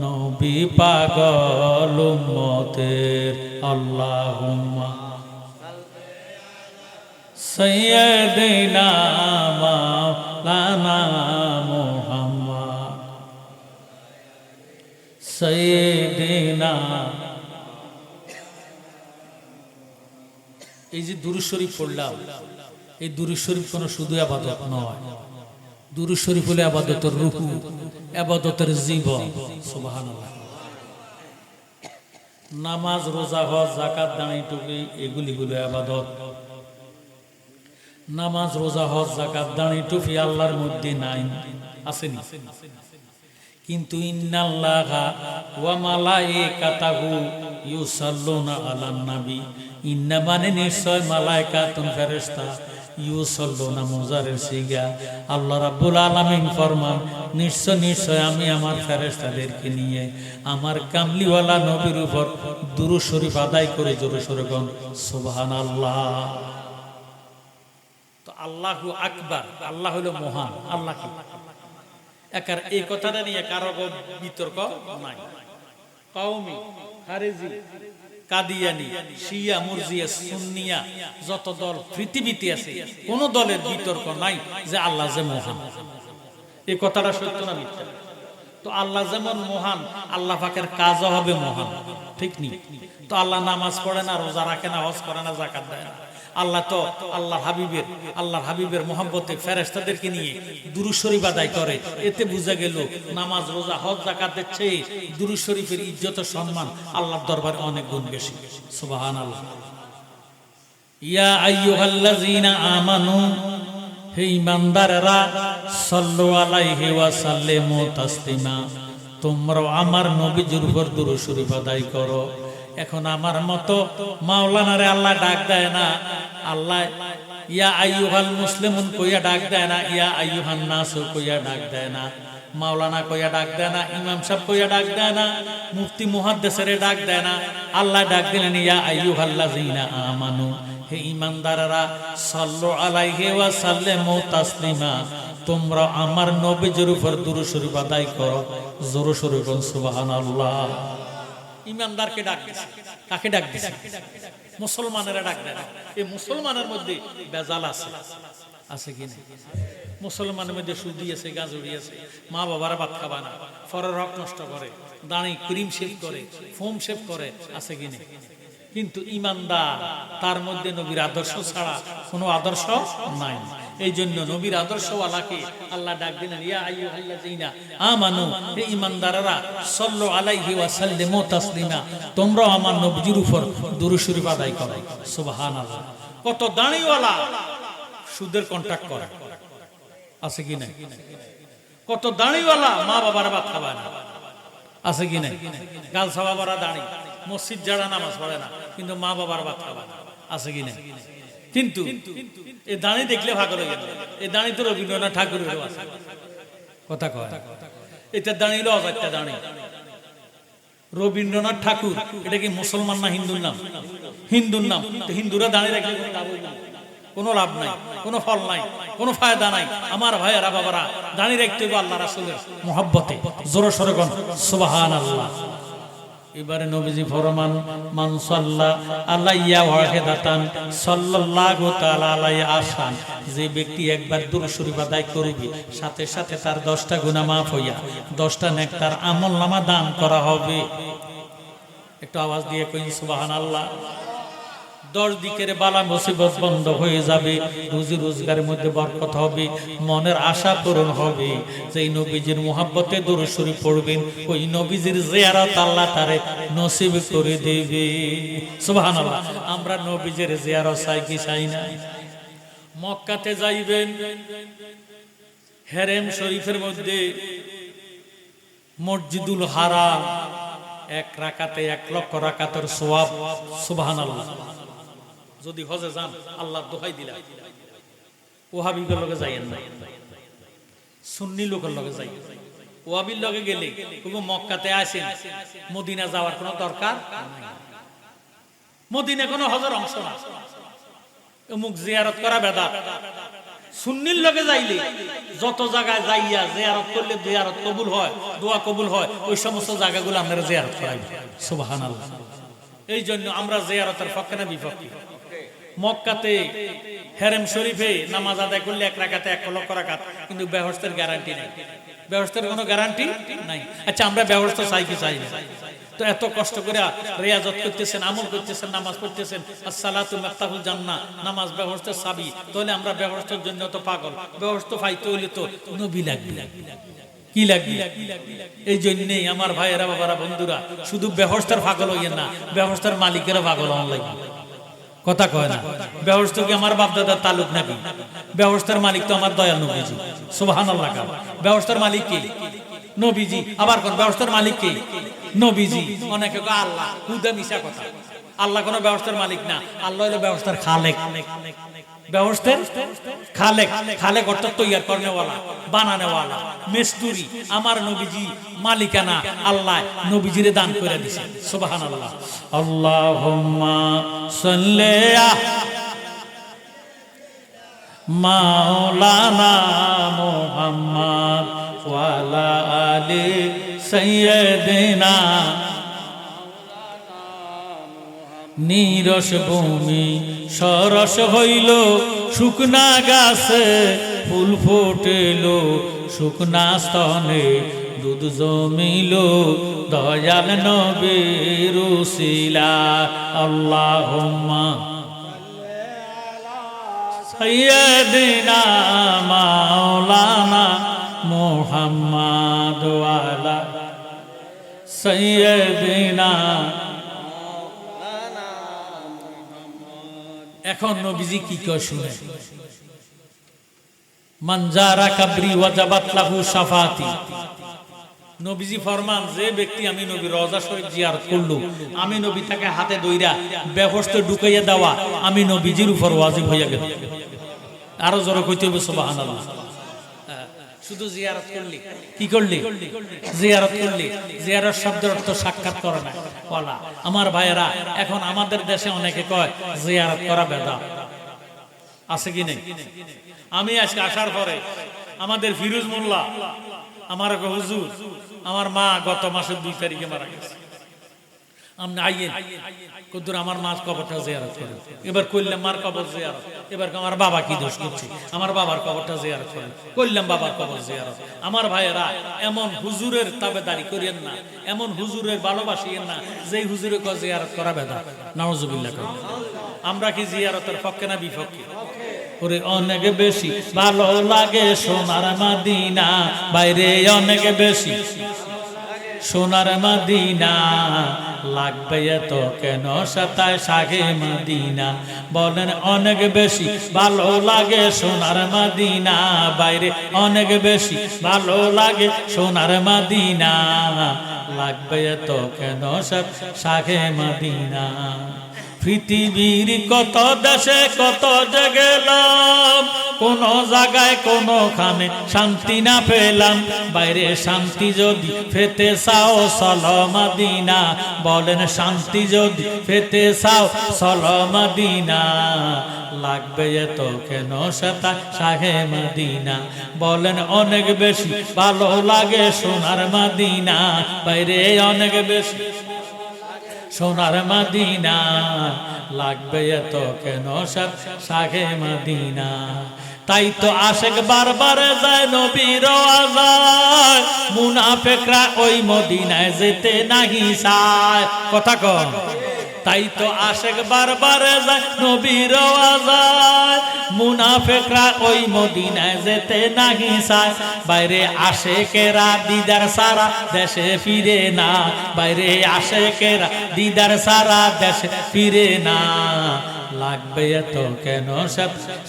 নবী পাগল উম্মতের আল্লাহুম্মা সাইয়্যিদিনা মাওলানা মুহাম্মদ সাইয়্যিদিনা এই যে দুরূদ শরীফ পড়লাম এই দুরূদ শরীফ কোনো শুধু ইবাদত নয় দুরূদ শরীফ হলো ইবাদতের রূহ ইবাদতের জীবন সুবহানাল্লাহ নামাজ রোজা হজ যাকাত দান টুপি এগুলি হলো ইবাদত নামাজ রোজা হজ যাকাত দান টুপি আল্লাহর মধ্যে নাই আসেনি কিন্তু ইন্নাল্লাহা ওয়া মালাইকাতাহু ইউসাল্লুনা আলান নবী ইন্না মানে নিশ্চয় মালাইকাতুন ফেরেশতা ইউসাল্লুনা মুজারের সিগা আল্লাহ রাব্বুল আলামিন ফরমান নিশ্চয় নিশ্চয় আমি আমার ফেরেশতাদেরকে নিয়ে আমার কামলিওয়ালা নবীর উপর দুরূদ শরীফ আদায় করে জোরে সোরে কোন সুবহানাল্লাহ তো আল্লাহু আকবার আল্লাহ হলো মহান আল্লাহ কি একার এই কথাটা নিয়ে কারো বিতর্ক নাই কওমি খারেজি কাদিয়ানি শিয়া মুরজিয়া সুন্নিয়া যত দল পৃথিবীতে আছে কোন দলের বিতর্ক নাই যে আল্লাহ যে মহান এই কথাটা সত্য না মিথ্যা তো আল্লাহ যেমন মহান আল্লাহ পাকের কাজও হবে মহান ঠিক নি তো আল্লাহ নামাজ পড়ে না রোজা রাখে না হজ করে না যাকাত দেয় না আল্লাহ তো আল্লাহর হাবিবের মহব্বতে ফেরেশতাদেরকে নিয়ে দুরূদ শরীফ আদায় করে এতে বোঝা গেল নামাজ রোজা হজ যাকাতের চেয়ে দুরূদ শরীফের ইজ্জত ও সম্মান আল্লাহর দরবারে অনেক গুণ বেশি সুবহানাল্লাহ ইয়া আইয়ুহাল্লাযীনা আমানু হে ঈমানদাররা সাল্লু আলাইহি ওয়া সাল্লিমু তাসলিমা তোমরা আমার নবীর উপর দুরূদ শরীফ আদায় করো এখন আমার মতো মাওলানারে আল্লাহ ডাক দেয় না আল্লাহ ইয়া আইয়ুহাল মুসলিমুন কইয়া ডাক দেয় না ইয়া আইয়ুহান নাস কইয়া ডাক দেয় না মাওলানা কইয়া ডাক দেয় না ইমাম সাহেব কইয়া ডাক দেয় না মুফতি মুহাদ্দিসের ডাক দেয় না আল্লাহ ডাক দিলেন ইয়া আইয়ুহাল্লাযীনা আমানু হে ঈমানদাররা সাল্লু আলাইহি ওয়া সাল্লিমু তাসলিমা, তোমরা আমার নবীজির উপর দুরূদ শরীফ আদায় করো। জোরে সোরে বলুন সুবহানাল্লাহ। ঈমানদারকে ডাক দিছে, কাকে ডাক দিছে? মুসলমানেরা ডাক দেয়। এই মুসলমানের মধ্যে বেজাল আছে, আছে কি না? মুসলমানের মধ্যে সুদি আছে, গাজুড়ি আছে, মা বাবারা ভাত খাবা না, ফরের হক নষ্ট করে, দাঁড়ি ক্রিম শেভ করে, ফোম শেভ করে, আছে কি না? কিন্তু ঈমানদার, তার মধ্যে নবীর আদর্শ ছাড়া কোনো আদর্শ নাই। এই জন্য নবীর আদর্শওয়ালাকে আল্লাহ ডাক দিলেন, ইয়া আইয়ুহাল্লাযীনা আমানু, হে ঈমানদাররা, সাল্লু আলাইহি ওয়া সাল্লিমু তাসলিমা, তোমরা আমার নবীর উপর দুরূদ শরীফ আদায় করো। সুবহানাল্লাহ। কত দাড়িওয়ালা সুদের কন্ট্রাক্ট করে, আছে কি না? কত দাড়িওয়ালা মা বাবার ভাত খাবা না, আছে কি না? গালসা বাবারা দাড়ি, মসজিদ যারা নামাজ পড়ে না, কিন্তু মা বাবার ভাত খাবা না, আছে কি না? কিন্তু এই দাঁড়ি দেখলে ভাগল হয়ে গেল। এই দাঁড়ি তো রবীন্দ্রনাথ ঠাকুরেরও আছে, কথা কয়। এটা দাঁড়ি হলো অজাত্যা দাঁড়ি। রবীন্দ্রনাথ ঠাকুর এটা কি মুসলমান না হিন্দুর নাম? হিন্দুর নাম। তো হিন্দুরা দাঁড়িয়ে রাখলে কোনো লাভ নাই, কোনো ফল নাই, কোনো ফায়দা নাই। আমার ভাইয়েরা বাবারা, দাঁড়িয়ে রাখতে হবে আল্লাহ রাসূলের মুহাব্বতে। জোরে সোরে বলুন সুবহানাল্লাহ। এবারে নবীজি ফরমান, মান সাল্লা আলাইয়া ওয়াহিদাতান সাল্লাল্লাহু তাআলা আলাইহি আশান, যে ব্যক্তি একবার দুরূদ শরীফ আদায় করবে, সাথে সাথে তার 10টা গুনাহ মাফ হইয়া 10টা নেক তার আমলনামা দান করা হবে। একটু আওয়াজ দিয়ে কইন সুবহানাল্লাহ। 10 দিকের বালা মুসিবত বন্ধ হয়ে যাবে, রুজি রোজগারের মধ্যে বরকত হবে, মনের আশা পূরণ হবে। যেই নবীজির মুহাব্বতে দুরূদ শরীফ পড়বেন, ওই নবীজির জিয়ারত আল্লাহ তারে নসিব করে দেবে। সুবহানাল্লাহ। আমরা নবীজির জিয়ারত চাই কি চাই না? মক্কাতে যাইবেন, হেরেম শরীফের মধ্যে মসজিদুল হারাম, 1 রাকাতে 1 লক্ষ রাকাতের সওয়াব। সুবহানাল্লাহ। যদি হজে যান, আল্লাহর দোহাই দিলা, ওহাবিদের লগে যাইয়েন না, সুন্নি লোকের লগে যাই। ওহাবির লগে গেলে তুমি মক্কাতে আসেন, মদিনা যাওয়ার কোনো দরকার নাই। মদিনা কোনো হজের অংশ না, অমুক জিয়ারত করা বেদাত। সুন্নির লগে যাইলে যত জায়গায় যাইয়া জিয়ারত করলে জিয়ারত কবুল হয়, দোয়া কবুল হয়, ওই সমস্ত জায়গাগুলো আপনারা জিয়ারত করাইবেন। সুবহানাল্লাহ। এই জন্য আমরা জিয়ারতের পক্ষে না বিপক্ষে। মক্কাতে হেরেম শরীফে নামাজ আদায় করলে 1 রাকাতে 1 লক্ষ রাকাত, কিন্তু বেহেশতের গ্যারান্টি নাই। বেহেশতের কোনো গ্যারান্টি নাই। আচ্ছা, আমরা বেহেশত চাই কি চাই না? তো এত কষ্ট করে রিয়াজত করতেছেন, আমল করতেছেন, নামাজ পড়তেছেন, আসসালাতু মিফতাহুল জান্নাহ, নামাজ বেহেশতের চাবি, তাহলে আমরা বেহেশতের জন্য তো পাগল। বেহেশত পাইতে হইলে তো নবী লাগবে, কি লাগবে? এই জন্যই আমার ভাইয়েরা বাবারা বন্ধুরা, শুধু বেহেশতের পাগল হইয়েন না, বেহেশতের মালিকেরও পাগল হওয়া লাগবে। কথা কয় না? বেহেশত কি আমার বাপ দাদার তালুক নাকি? বেহেশতের মালিক তো আমার দয়াল নবীজি। সুবহানাল্লাহ। বেহেশতের মালিক কে? নবীজি। আবার কোন বেহেশতের মালিক কে? নবীজি। অনেকে কয় আল্লাহ, হুদা মিশা কথা। আল্লাহ কোন বেহেশতের মালিক না, আল্লাহ হলো বেহেশতের খালেক। বেহেশতের খালেক, খালেক অর্থাৎ তৈয়ার করনেওয়ালা, বানানেওয়ালা, মিস্ত্রি। আমার নবীজি মালিকানা আল্লাহ নবীজিরে দান করে দিয়েছে। সুবহানাল্লাহ। আল্লাহুম্মা সাল্লি মাওলানা মুহাম্মদ ওয়া আলা আলি সাইয়্যিদিনা। নীরস ভূমি সরস হইল, শুকনা গাছে ফুল ফুটেল, শুকনা স্তনে দুধ জমিল, দয়াল নবীর উসিলা। আল্লাহুম্মা সাইয়্যিদিনা মাওলানা মুহাম্মদ ওয়া আলা সাইয়্যিদিনা। এখন নবীজি কি কয় শুনে, মানজারা কাবরি ওয়াজাবাত লাহু শাফাতি। নবীজি ফরমান, যে ব্যক্তি আমি নবীর রওজা শরীফ জিয়ারত করলো, আমি নবী তাকে হাতে ধইরা বেহেশতে ঢুকাইয়া দেওয়া আমি নবীজির উপর ওয়াজিব হইয়া গেল। আরো জোরে কইতে হবে সুবহানাল্লাহ। শুধু জিয়ারত করলি, কি করলি? জিয়ারত করলি। জিয়ারত শব্দের অর্থ সাক্ষাৎ করা না, বলা। আমার ভাইয়েরা, এখন আমাদের দেশে অনেকে কয় জিয়ারত করা বেদা, আছে কি নেই? আমি আজকে আসার পরে আমাদের ফিরোজ মোল্লা আমার হুজুর, আমার মা গত মাসের 2 তারিখে মারা গেছে। আপনি আইয়েন কদ্দুর আমার মার কবরটা জিয়ারত করেন। এবার করলাম মার কবর জিয়ারত। এবার আমার বাবা কি দোষ করছে, আমার বাবার কবরটা জিয়ারত করেন। করলাম বাবার কবর জিয়ারত। আমার ভাইয়েরা, এমন হুজুরের তাবেদারি করিয়েন না, এমন হুজুরের ভালোবাসিয়েন না যেই হুজুরে কয় জিয়ারত করা বেদা। নাউজুবিল্লাহ। আমরা কি জিয়ারতের পক্ষে না বিপক্ষে? ওরে অনেক বেশি ভালো লাগে সোনার মদিনা, বাইরে অনেক বেশি সোনার মদিনা, লাগবে এত কেন সাতায় শাহে মদিনা। বলেন অনেক বেশি ভালো লাগে সোনার মদিনা, বাইরে অনেক বেশি ভালো লাগে সোনার মদিনা, লাগবে এত কেন শাহে মদিনা। পৃথিবীর কত দেশে কত গেলাম, কোন জায়গায় কোনখানে শান্তি না পেলাম, বাইরে শান্তি যদি পেতে চাও চলো মদিনা। বলেন শান্তি যদি পেতে চাও চলো মদিনা, লাগবে এত কেন শাহে মদিনা। বলেন অনেক বেশি ভালো লাগে সোনার মদিনা, বাইরে অনেক বেশি সোনার মদিনা, লাগবে এত কেন শাহে মদিনা। তাই তো আশেক বারবার যায় নবীর আযায়, মুনাফিকরা ওই মদিনায় যেতে নাহি চায়। কথা কন। তাই তো আশেক বারবার যায় নবীর আযায়, মুনাফিকরা ওই মদিনায় যেতে নাহি চায়। বাইরে আশেকেরা দিদার সারা দেশে ফিরে না, বাইরে আশেকেরা দিদার সারা দেশে ফিরে না, লাগবে এত কেন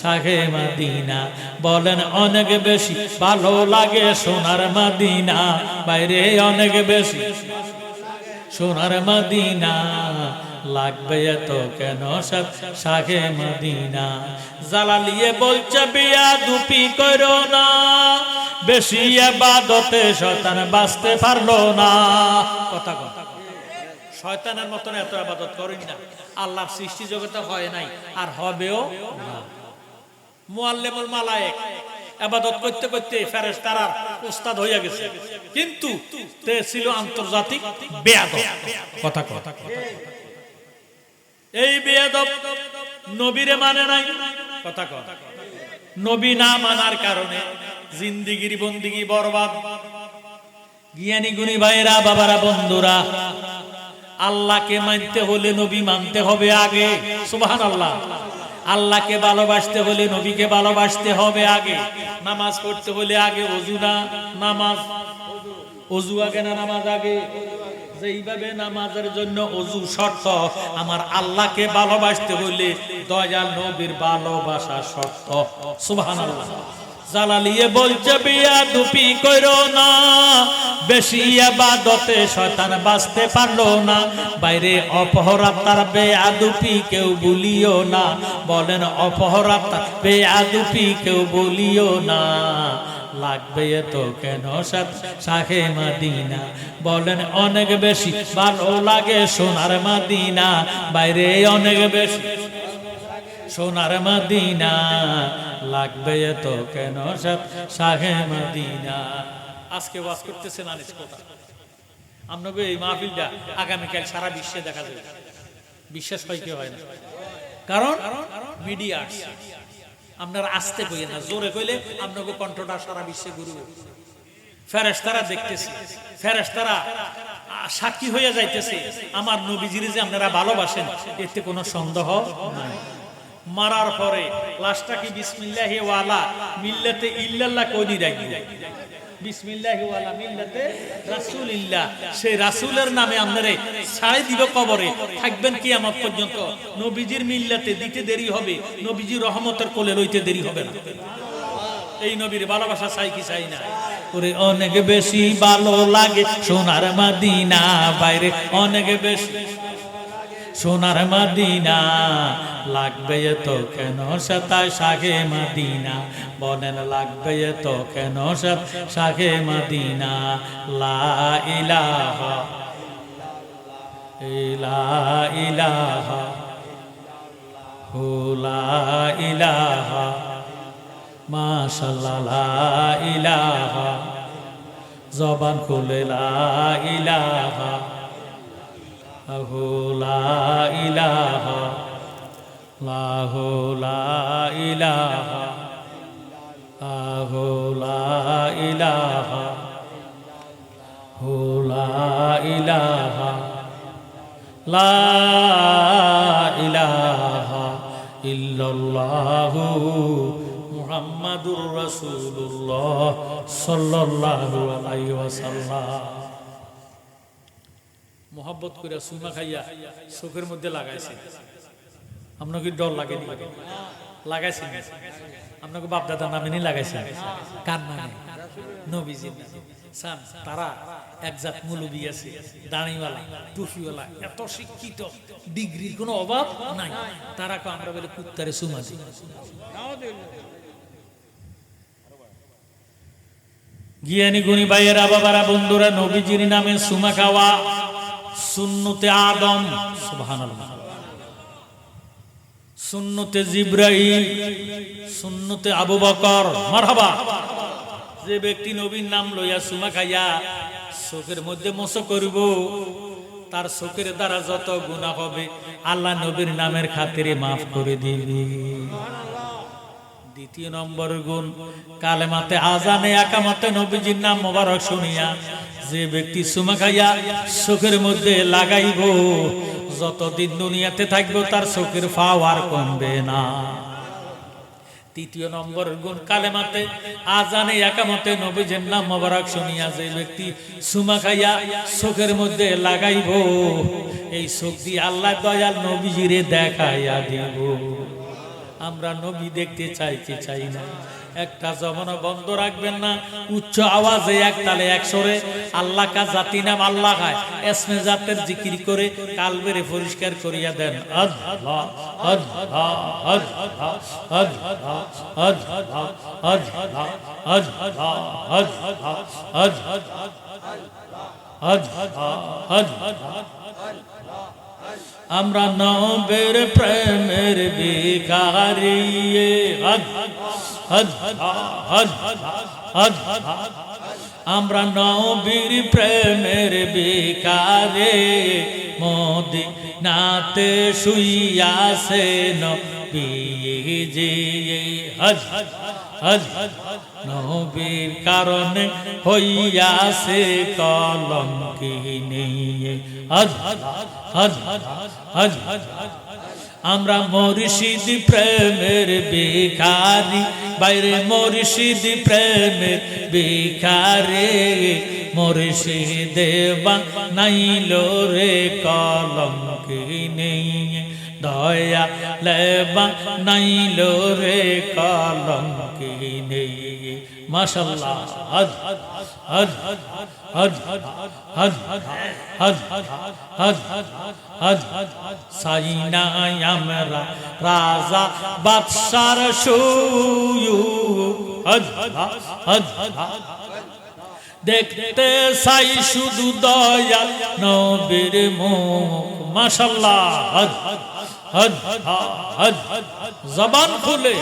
শাহে মদিনা। বলেন অনেক বেশি ভালো লাগে সোনার মদিনা, বাইরে অনেক বেশি সোনার মদিনা, লাগবে এত কেন শাহে মদিনা। জালালিয়ে বলছে বিয়া দুপি করো না, বেশি ইবাদতে শয়তান বাঁচতে পারলো না। কথা কথা, শয়তানের মতন এত ইবাদত করেন না, আল্লাহর সৃষ্টি জগতে হয় নাই আর হবেও না। মুআল্লিমুল মালায়েক ইবাদত করতে করতে ফেরেশতারা উস্তাদ হইয়া গেছে, কিন্তু তে ছিল আন্তর্জাতিক বেয়াদব। কথা কথা, এই বেয়াদব নবীরে মানে নাই। কথা কথা, নবী না মানার কারণে জিন্দেগির বন্দিগি বরবাদ। জ্ঞানী গুণী ভাইরা, বাবারা, বন্ধুরা, আল্লাহকে মানতে হলে নবী মানতে হবে আগে। সুবহানাল্লাহ। আল্লাহকে ভালোবাসতে হলে নবীকে ভালোবাসতে হবে আগে। নামাজ পড়তে হলে আগে ওযু না নামাজ, ওযু আগে না নামাজ আগে? যেইভাবে নামাজের জন্য ওযু শর্ত, আমার আল্লাহকে ভালোবাসতে হলে দয়াল নবীর ভালোবাসা শর্ত। সুবহানাল্লাহ। জালালিয়ে বলছে বিয়া দুপি করো না, বেশি ইবাদতে শয়তান বাঁচতে পারলো না, বাইরে অপহরাতার বেয়াদুপি কেউ বলিও না। বলেন অপহরাতার বেয়াদুপি কেউ বলিও না, লাগবে এত কেন শাহে মদিনা। বলেন অনেক বেশি ভালো লাগে সোনার মদিনা, বাইরে অনেক বেশি সোনার মদিনা, লাগবে এত কেন শাহে মদিনা। আজকে ওয়াজ করতেছেন আনিস কথা, আপনাকে এই মাহফিলটা আগামীকাল সারা বিশ্বে দেখা যাবে। বিশ্বাস হয় কি হয় না? কারণ মিডিয়া আসছে। আপনারা আসতে কইলেন না, জোরে কইলে আপনাকে কণ্ঠটা সারা বিশ্বে ঘুরবে। ফেরেশতারা দেখতেছে, ফেরেশতারা সাক্ষী হয়ে যাইতেছে আমার নবীজিরে যে আপনারা ভালোবাসেন, এতে কোনো সন্দেহ নাই। মারার পরে লাশটা কি বিসমিল্লাহি ওয়ালা মিল্লাতে ইল্লাল্লাহ কইনি রাখি, বিসমিল্লাহি ওয়ালা মিল্লাতে রাসূলিল্লাহ, সেই রাসূলের নামে আপনারে ছাড়াই দিব কবরে, থাকবেন কিয়ামত পর্যন্ত। নবীজির মিল্লাতে দিতে দেরি হবে, নবীজির রহমতের কোলে লইতে দেরি হবে না। এই নবীর ভালোবাসা চাই কি চাই না? ওরে অনেক বেশি ভালো লাগে সোনার মদিনা, বাইরে অনেক বেশি সোনার মদিনা লাগবে তো কেন সাতায় শাহে মদিনা বলেন লাগবে তো কেন শাহে মদিনা লা ইলাহা ইলাহা লা ইলাহা মাশাআল্লাহ লা ইলাহা জবান খুলে লা ইলাহা লা ইলাহা লা ইলাহা লা ইলাহা লা ইলাহা লা ইলাহা ইল্লাল্লাহু মুহাম্মাদুর রাসূলুল্লাহ সাল্লাল্লাহু আলাইহি ওয়াসাল্লাম। মোহাব্বত করে সুমা খাইয়া চোখের মধ্যে লাগাইছে। আপনার কি ডর লাগে? লাগাইছে আপনাকে বাপ দাদা নামে নি লাগাইছে কার নামে? নবীজির নামে। তারা একজাত মুলবি আছে, দাঁড়িওয়ালা, টুপিওয়ালা, এত শিক্ষিত, ডিগ্রির কোনো অভাব নাই। তারা আমরা বলে কুত্তারে সুমা দিই। জ্ঞানী গুণী ভাইয়েরা, বাবারা, বন্ধুরা, নবীজির নামে সুমা খাওয়া সুন্নতে আদম, সুবহানাল্লাহ, সুন্নতে জিবরাইল, সুন্নতে আবু বকর, মারহাবা। যে ব্যক্তি নবীর নাম লইয়া সুমা খাইয়া চোখের মধ্যে মোছো করব, তার চোখের দ্বারা যত গুনাহ হবে আল্লাহ নবীর নামের খাতিরে মাফ করে দিবে। দ্বিতীয় নম্বর গুণ, কালেমাতে আজানে একামতে নবীজির নাম মোবারক শুনিয়া যে ব্যক্তি সুমা খাইয়া চোখের মধ্যে লাগাইব, যতদিন দুনিয়াতে থাকবো তার চোখের পাওয়ার কমবে না। তৃতীয় নম্বর গুণ, কালেমাতে আজানে একামতে নবীজির নাম মোবারক শুনিয়া যে ব্যক্তি সুমা খাইয়া চোখের মধ্যে লাগাইব, এই চোখ দিয়ে আল্লাহ দয়াল নবীজিরে দেখাইয়া দিব। আমরা নবী দেখতে চাই কি চাই না? একটা জমানা বন্ধ রাখবেন না, উচ্চ আওয়াজে এক তালে এক সুরে আল্লাহ কা জাতি নাম আল্লাহ খায় এসমে জাতের জিকির করে কালবেরে পরিষ্কার করিয়া দেন। আল্লাহ আল্লাহ আল্লাহ আল্লাহ আল্লাহ আল্লাহ আল্লাহ। আমরা নবের প্রেমের ভিখারি, আমরা নবীর প্রেমের ভিখারি, মদিনাতে শুইয়াছে নবীজি, নবীর কারণে হইয়াছে কলঙ্কিনী। আমরা মুর্শিদ প্রেমের ভিখারি, বাইরে মুর্শিদ প্রেমের ভিখারি, মুর্শিদ বানাইল রে কলঙ্কিনী, দয়া বানাইল রে কলঙ্কিনী। মাশাআল্লাহ। সাইনাই আমরা রাজা বাদশার শুয়ু, দেখতে চাই শুধু দয়াল নবীর মুখ। মাশাআল্লাহ। জবান খুলে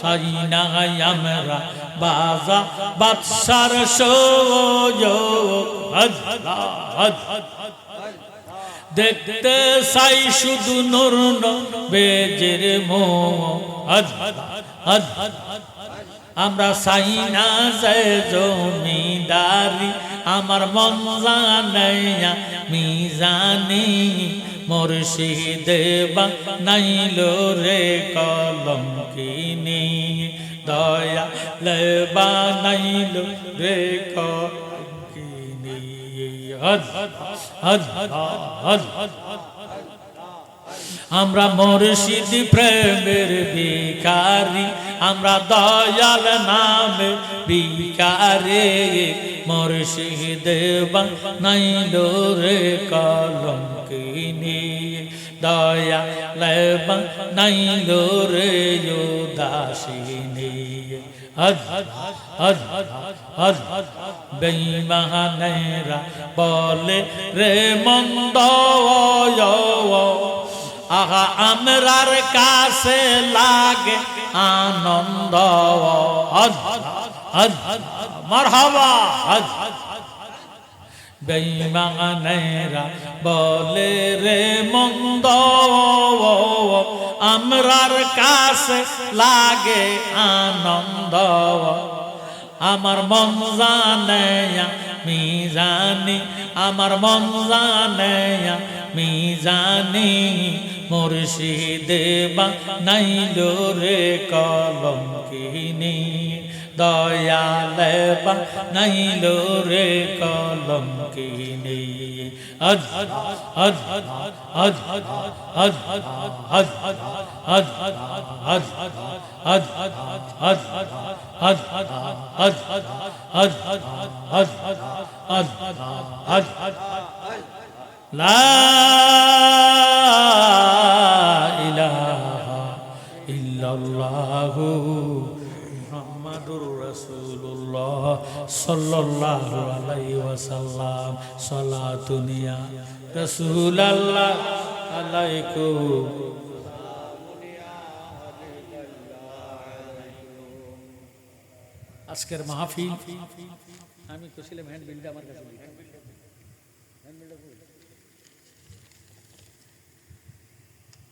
সাইনাই আমরা বাজা বাদশার সুযোগ, দেখতে চাই শুধু নূর নবীর মুখ। আমরা চাই না যে জমিদারি, আমার মন জানাইয়া মিজানি, মুর্শিদ বানাইল রে কলঙ্কিনী, দয়া বানাইল রে কলঙ্কিনী। আমরা মুর্শিদ প্রেমের ভিখারি, আমরা দয়াল নামে ভিখারি। মুর্শিদ বানাইলো রে কলঙ্কিনী, দয়াল বানাইলো রে উদাসিনী। বেঈমানেরা বলে রে মন্দ, আহা আমরার কাছে লাগে আনন্দ। মারহাবা। বেঈমানেরা বলে রে মন্দ, আমরার কাছে লাগে আনন্দ। আমার মন জানে আমি জানি, আমার মন জানে আমি জানি, মুর্শিদ বানাইলো রে কলঙ্কিনী, দয়াল বানাইলো রে কলঙ্কিনী। লা ইলাহা ইল্লাল্লাহু মুহাম্মাদুর রাসূলুল্লাহ সাল্লাল্লাহু আলাইহি ওয়াসাল্লাম। সালাতুন ইয়া রাসূলুল্লাহ আলাইকুম। আজকের মাহফিল আমি কইছিলাম হ্যান্ড বিলটা আমার কাছে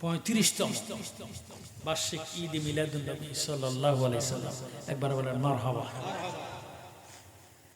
35তম বার্ষিক ঈদ মিলাদুন নবী সাল্লাল্লাহু আলাইহি সাল্লাম। একবার বলেন মারহাবা।